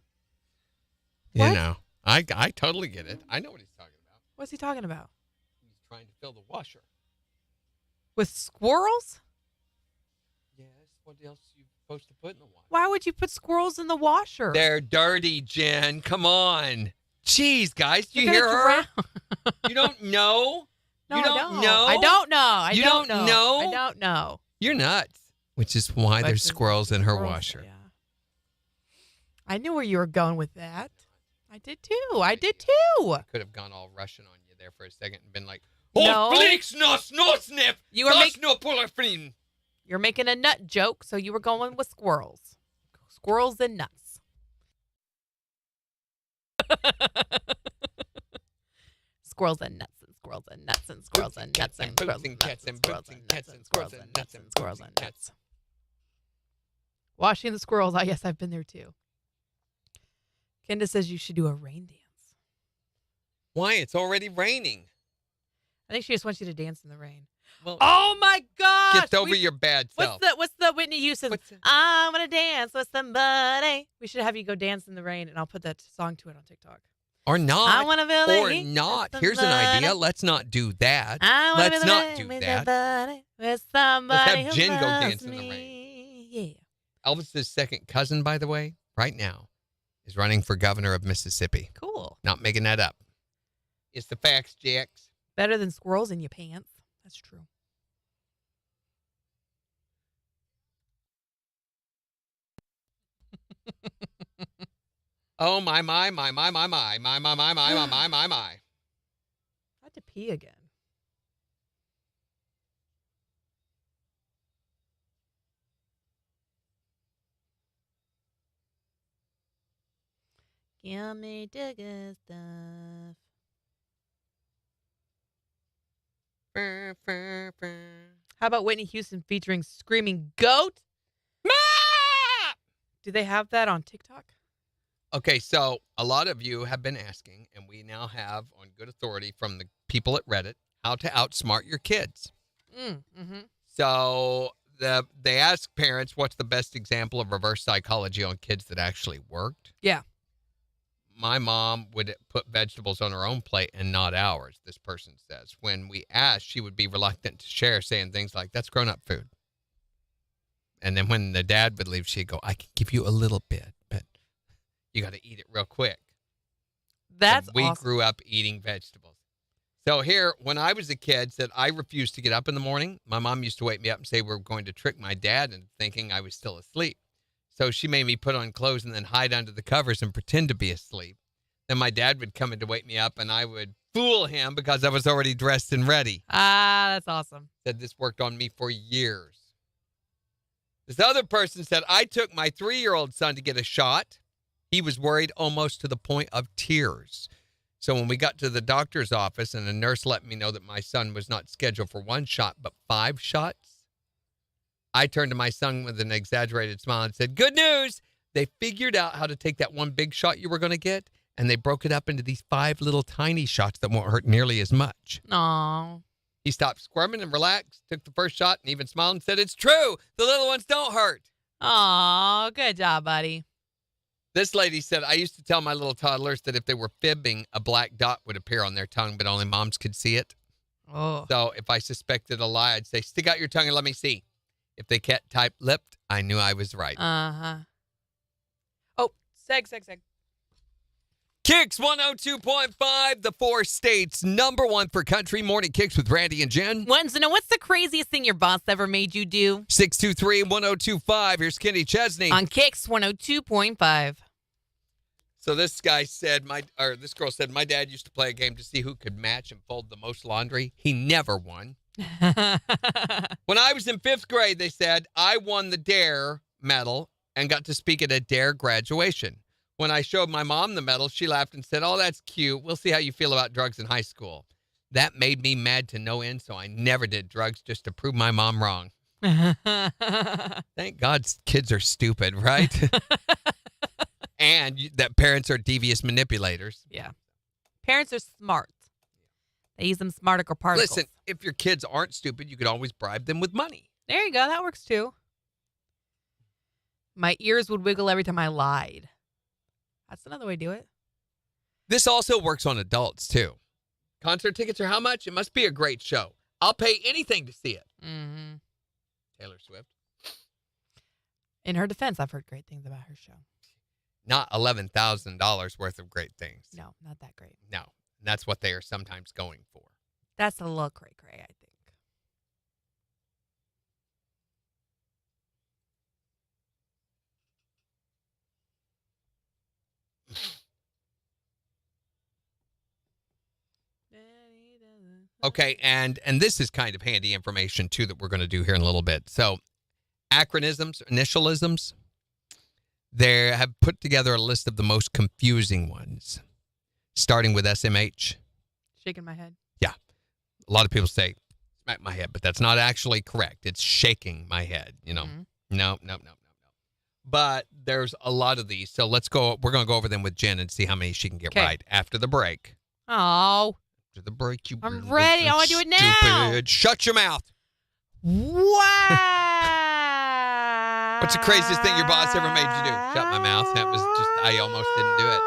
You What? know, I totally get it. I know what he's talking about. What's he talking about? He's trying to fill the washer. With squirrels? Yes. What else are you supposed to put in the washer? Why would you put squirrels in the washer? They're dirty, Jen. Come on. Jeez, guys, do you They're hear gonna her? You don't know? No, you I don't don't. know? I don't know. I You don't don't know. know? I don't know. You're nuts. Which is why there's squirrels in her washer. Yeah. I knew where you were going with that. I did too. I did too. Could have gone all Russian on you there for a second and been like, No. "Oh, Felix, no sniff. You were No polifrin." You're making a nut joke, so you were going with squirrels. Squirrels and nuts. Squirrels and nuts and squirrels and nuts and squirrels and nuts and squirrels and nuts and squirrels and nuts and squirrels and nuts and squirrels and nuts. Washing the squirrels. I guess I've been there too. Kenda says you should do a rain dance. Why? It's already raining. I think she just wants you to dance in the rain. Well, oh my gosh! Get over your bad self. What's the Whitney Houston? I want to dance with somebody. We should have you go dance in the rain, and I'll put that song to it on TikTok. Or not. I wanna feel or the heat not. with Here's an somebody. idea. Let's not do that. I wanna Let's be not the do with that. somebody, with somebody Let's have who Jen go loves dance in the me. rain. Yeah. Elvis's second cousin, by the way, right now, is running for governor of Mississippi. Cool. Not making that up. It's the facts, Jax. Better than squirrels in your pants. That's true. Oh, my. I had to pee again. Give me the good stuff. How about Whitney Houston featuring Screaming Goat? Do they have that on TikTok? Okay, so a lot of you have been asking, and we now have on good authority from the people at Reddit, how to outsmart your kids. Mm-hmm. So they ask parents what's the best example of reverse psychology on kids that actually worked. Yeah. My mom would put vegetables on her own plate and not ours, this person says. When we asked, she would be reluctant to share, saying things like, that's grown-up food. And then when the dad would leave, she'd go, I can give you a little bit, but you got to eat it real quick. That's we awesome. grew up eating vegetables. So here, when I was a kid, said I refused to get up in the morning. My mom used to wake me up and say we're going to trick my dad into thinking I was still asleep. So she made me put on clothes and then hide under the covers and pretend to be asleep. Then my dad would come in to wake me up, and I would fool him because I was already dressed and ready. Ah, that's awesome. Said this worked on me for years. This other person said, I took my 3-year-old son to get a shot. He was worried almost to the point of tears. So when we got to the doctor's office and the nurse let me know that my son was not scheduled for 1 shot, but 5 shots, I turned to my son with an exaggerated smile and said, good news. They figured out how to take that 1 big shot you were going to get, and they broke it up into these 5 little tiny shots that won't hurt nearly as much. Aww. He stopped squirming and relaxed, took the first shot, and even smiled and said, it's true. The little ones don't hurt. Aw, good job, buddy. This lady said, I used to tell my little toddlers that if they were fibbing, a black dot would appear on their tongue, but only moms could see it. Oh. So if I suspected a lie, I'd say, stick out your tongue and let me see. If they kept tight-lipped, I knew I was right. Uh-huh. Oh, seg. KIX 102.5, the 4 states, #1 for country. Morning KIX with Randy and Jen. Wants to know, what's the craziest thing your boss ever made you do? 623-1025. Here's Kenny Chesney. On KIX 102.5. So this guy said, this girl said, my dad used to play a game to see who could match and fold the most laundry. He never won. When I was in 5th grade, they said, I won the DARE medal and got to speak at a DARE graduation. When I showed my mom the medal, she laughed and said, oh, that's cute. We'll see how you feel about drugs in high school. That made me mad to no end, so I never did drugs just to prove my mom wrong. Thank God kids are stupid, right? And that parents are devious manipulators. Yeah. Parents are smart. They use them smarticle particles. Listen, if your kids aren't stupid, you could always bribe them with money. There you go. That works too. My ears would wiggle every time I lied. That's another way to do it. This also works on adults, too. Concert tickets are how much? It must be a great show. I'll pay anything to see it. Mm-hmm. Taylor Swift. In her defense, I've heard great things about her show. Not $11,000 worth of great things. No, not that great. No. That's what they are sometimes going for. That's a little cray-cray, I think. Okay, and this is kind of handy information, too, that we're going to do here in a little bit. So, acronyms, initialisms, they have put together a list of the most confusing ones, starting with SMH. Shaking my head. Yeah. A lot of people say, smack my head, but that's not actually correct. It's shaking my head, you know. Mm-hmm. No. But there's a lot of these, so let's go. We're going to go over them with Jen and see how many she can get right after the break. Oh. After the break, you I'm ready. I want to do it now. Shut your mouth. Wow. What's the craziest thing your boss ever made you do? Shut my mouth. That was just, I almost didn't do it.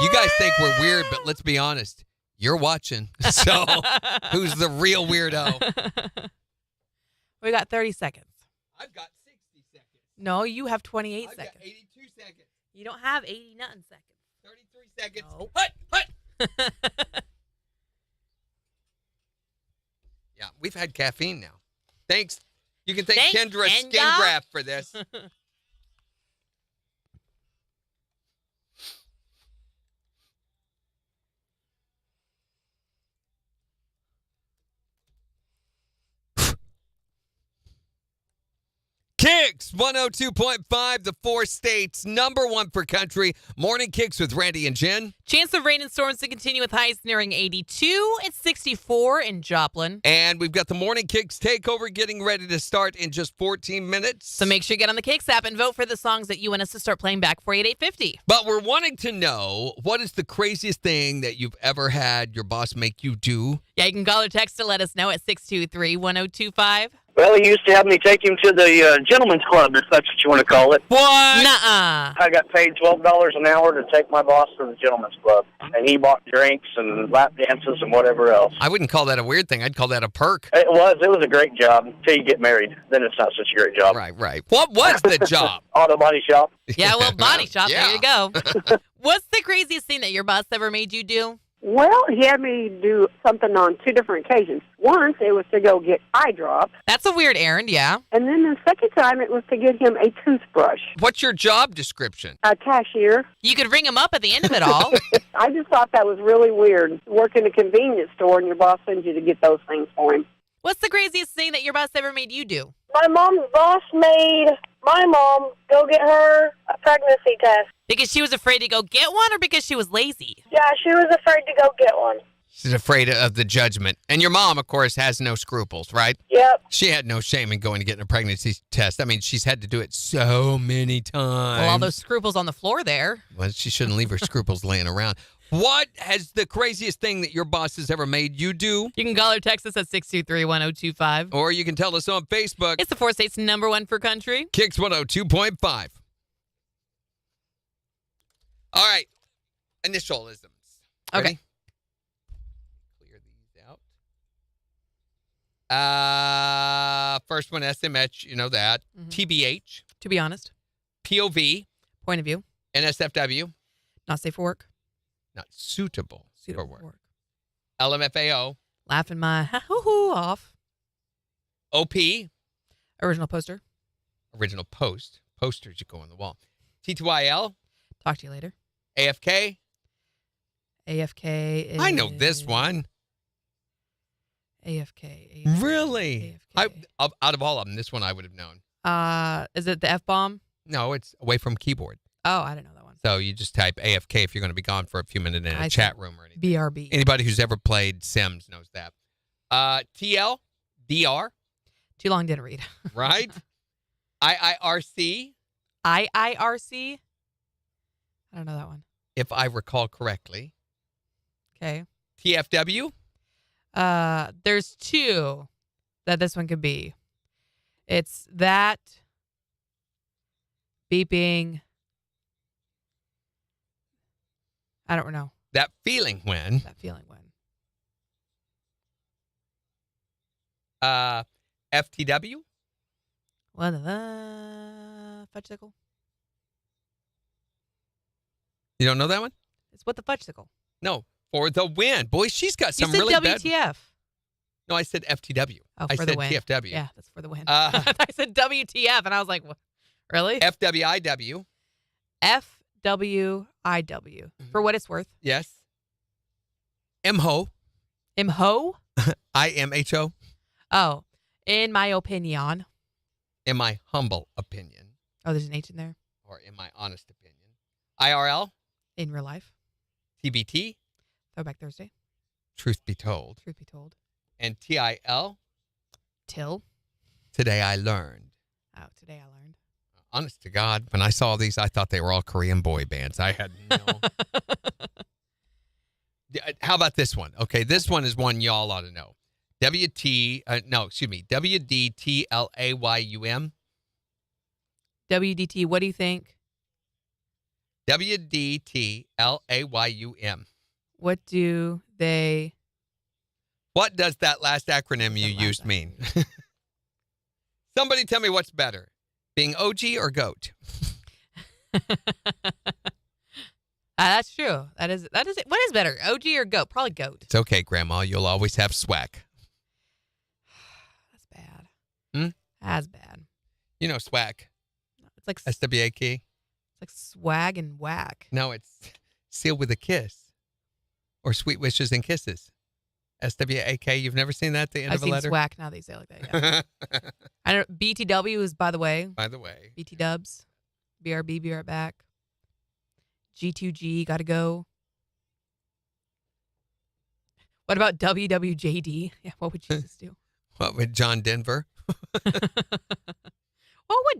You guys think we're weird, but let's be honest. You're watching. So who's the real weirdo? We got 30 seconds. I've got 60 seconds. No, you have 28 seconds. Got 82 seconds. You don't have 80 nothing seconds. 33 seconds. No. Hut. Yeah, we've had caffeine now. Thanks. You can thank Kendra Skin Graft for this. KIX 102.5, the 4 states, number 1 for country. Morning KIX with Randy and Jen. Chance of rain and storms to continue with highs nearing 82. It's 64 in Joplin. And we've got the Morning KIX takeover getting ready to start in just 14 minutes. So make sure you get on the KIX app and vote for the songs that you want us to start playing back for you at 8:50. But we're wanting to know, what is the craziest thing that you've ever had your boss make you do? Yeah, you can call or text to let us know at 623-1025. Well, he used to have me take him to the gentleman's club, if that's what you want to call it. What? Nuh-uh. I got paid $12 an hour to take my boss to the gentleman's club, and he bought drinks and lap dances and whatever else. I wouldn't call that a weird thing. I'd call that a perk. It was a great job until you get married. Then it's not such a great job. Right. What was the job? Auto body shop. Yeah, well, body shop. Yeah. There you go. What's the craziest thing that your boss ever made you do? Well, he had me do something on 2 different occasions. Once, it was to go get eye drops. That's a weird errand, yeah. And then the second time, it was to get him a toothbrush. What's your job description? A cashier. You could ring him up at the end of it all. I just thought that was really weird. Work in a convenience store and your boss sends you to get those things for him. What's the craziest thing that your boss ever made you do? My mom's boss made my mom go get her a pregnancy test. Because she was afraid to go get one or because she was lazy? Yeah, she was afraid to go get one. She's afraid of the judgment. And your mom, of course, has no scruples, right? Yep. She had no shame in going to get a pregnancy test. I mean, she's had to do it so many times. Well, all those scruples on the floor there. Well, she shouldn't leave her scruples laying around. What has the craziest thing that your boss has ever made you do? You can call or text us at 623-1025. Or you can tell us on Facebook. It's the 4 states number 1 for country. KIX 102.5. All right. Initialisms. Ready? Okay. Clear these out. First one, SMH. You know that. Mm-hmm. TBH. To be honest. POV. Point of view. NSFW. Not safe for work. Not suitable for work. for work. LMFAO. Laughing my hoo-hoo off. OP. Original poster. Original post. Posters you go on the wall. T2IL. Talk to you later. AFK. AFK is... I know this one. AFK. Really? AFK. Out of all of them, this one I would have known. Is it the F-bomb? No, it's away from keyboard. Oh, I didn't know that one. So you just type AFK if you're going to be gone for a few minutes in a chat room or anything. BRB. Anybody who's ever played Sims knows that. TL. DR. Too long, didn't read. Right? IIRC. IIRC? I don't know that one. If I recall correctly. Okay. TFW. There's 2 that this one could be. It's that beeping. I don't know. That feeling when. That feeling when. FTW. What the fudgesicle? You don't know that one? It's what the fudgesicle. No, for the win. Boy, she's got some you said really WTF. bad. No, I said FTW. Oh, I for said the win. TFW. Yeah, that's for the win. I said WTF, and I was like, what? Really? FWIW. FWIW. For what it's worth. Yes. MHO. MHO? IMHO. Oh, in my opinion. In my humble opinion. Oh, there's an H in there? Or in my honest opinion. IRL. In real life. TBT. Throwback Thursday. Truth be told. Truth be told. And TIL. Till. Today I learned. Oh, today I learned. Honest to God, when I saw these, I thought they were all Korean boy bands. I had no. How about this one? Okay, this one is one y'all ought to know. WDTLAYUM. WDT, what do you think? WDTLAYUM. What do they... What does that last acronym you used mean? Somebody tell me what's better, being OG or GOAT? That's true. That is it. What is better, OG or GOAT? Probably GOAT. It's okay, Grandma. You'll always have swag. That's bad. That's bad. You know swag. It's like SWAK. It's like swag and whack. No, it's seal with a kiss. Or sweet wishes and kisses. SWAK. You've never seen that at the end I've of a seen letter? SWAC. Now they say it like that. Yeah. I don't. BTW is by the way. By the way. BT Dubs. BRB. Be right back. G2G. Gotta go. What about WWJD? Yeah. What would Jesus do? What would John Denver?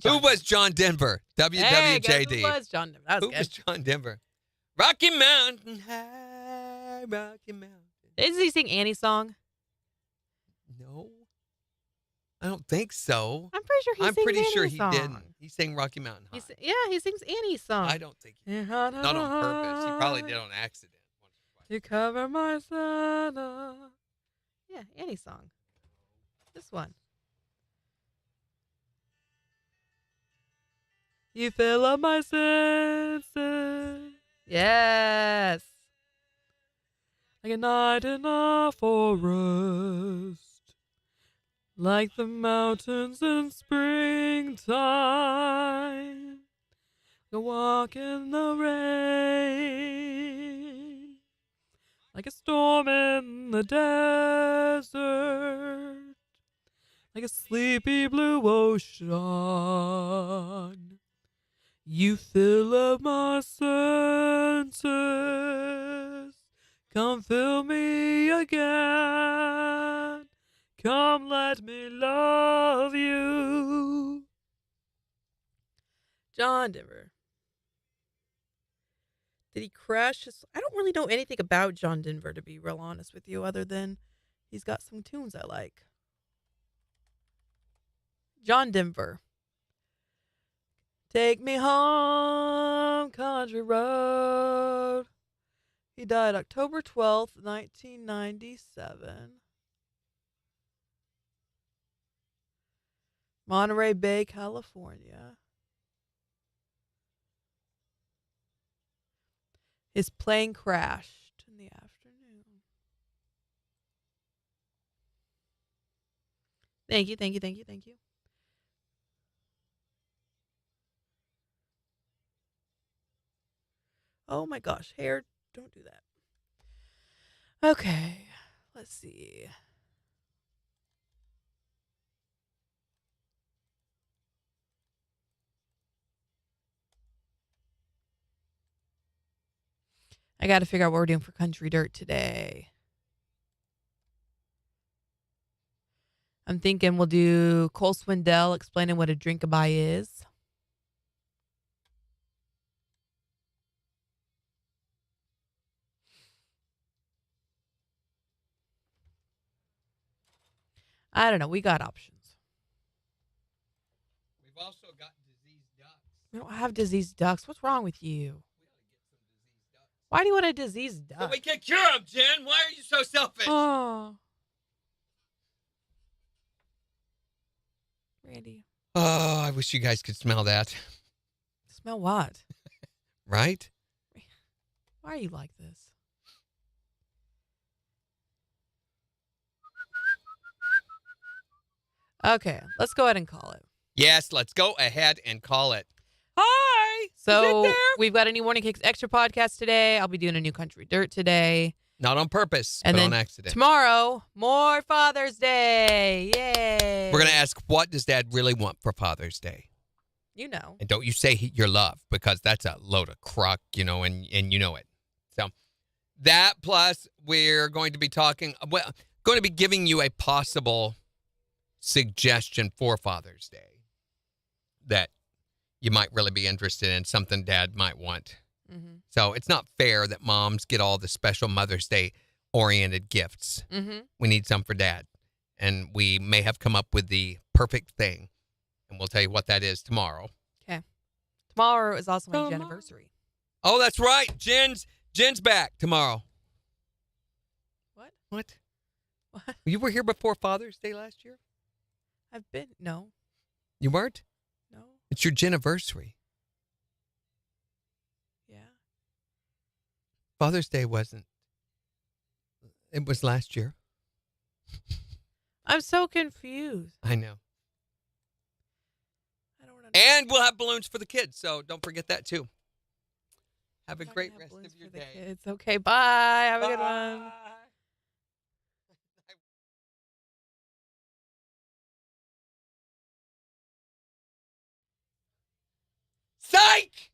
Who was John Denver? WWJD. Hey, guys, who was John Denver? That was Who good. was John Denver? Rocky Mountain High, Rocky Mountain. Didn't he sing Annie's song? No. I don't think so. I'm pretty sure he I'm sings pretty sure Annie's he song. didn't. He sang Rocky Mountain High. He sings Annie's song. I don't think not on purpose. He probably did on accident. To cover my son. Yeah, Annie's song. This one. You fill up my senses. Yes. Like a night in a forest. Like the mountains in springtime. Go walk in the rain. Like a storm in the desert. Like a sleepy blue ocean. You fill up my senses. Come fill me again. Come let me love you. John Denver. Did he crash his... I don't really know anything about John Denver, to be real honest with you, other than he's got some tunes I like. John Denver. Take me home, country road. He died October 12th, 1997. Monterey Bay, California. His plane crashed in the afternoon. Thank you, thank you, thank you, thank you. Oh my gosh, hair, don't do that. Okay, let's see. I got to figure out what we're doing for Country Dirt today. I'm thinking we'll do Cole Swindell explaining what a drink-a-bye is. I don't know. We got options. We've also got diseased ducks. We don't have diseased ducks. What's wrong with you? Why do you want a diseased duck? So we can cure them, Jen. Why are you so selfish? Oh. Randy. Oh, I wish you guys could smell that. Smell what? Right? Why are you like this? Okay, let's go ahead and call it. Yes, let's go ahead and call it. Hi. So we've got a new Morning Kicks Extra podcast today. I'll be doing a new Country Dirt today. Not on purpose, And but then on accident. tomorrow, more Father's Day. Yay. We're going to ask, what does Dad really want for Father's Day? You know. And don't you say your love, because that's a load of crock, and you know it. So that, plus we're going to be talking, going to be giving you a possible suggestion for Father's Day that you might really be interested in, something Dad might want. Mm-hmm. So it's not fair that moms get all the special Mother's Day oriented gifts. Mm-hmm. We need some for Dad. And we may have come up with the perfect thing. And we'll tell you what that is tomorrow. Okay. Tomorrow is also my anniversary. Oh, that's right. Jen's back tomorrow. What? You were here before Father's Day last year? I've been. No. You weren't? No. It's your Jenniversary. Yeah. Father's Day wasn't. It was last year. I'm so confused. I know. And we'll have balloons for the kids, so don't forget that too. Have a great rest of your day. It's okay. Bye. Have a good one. like.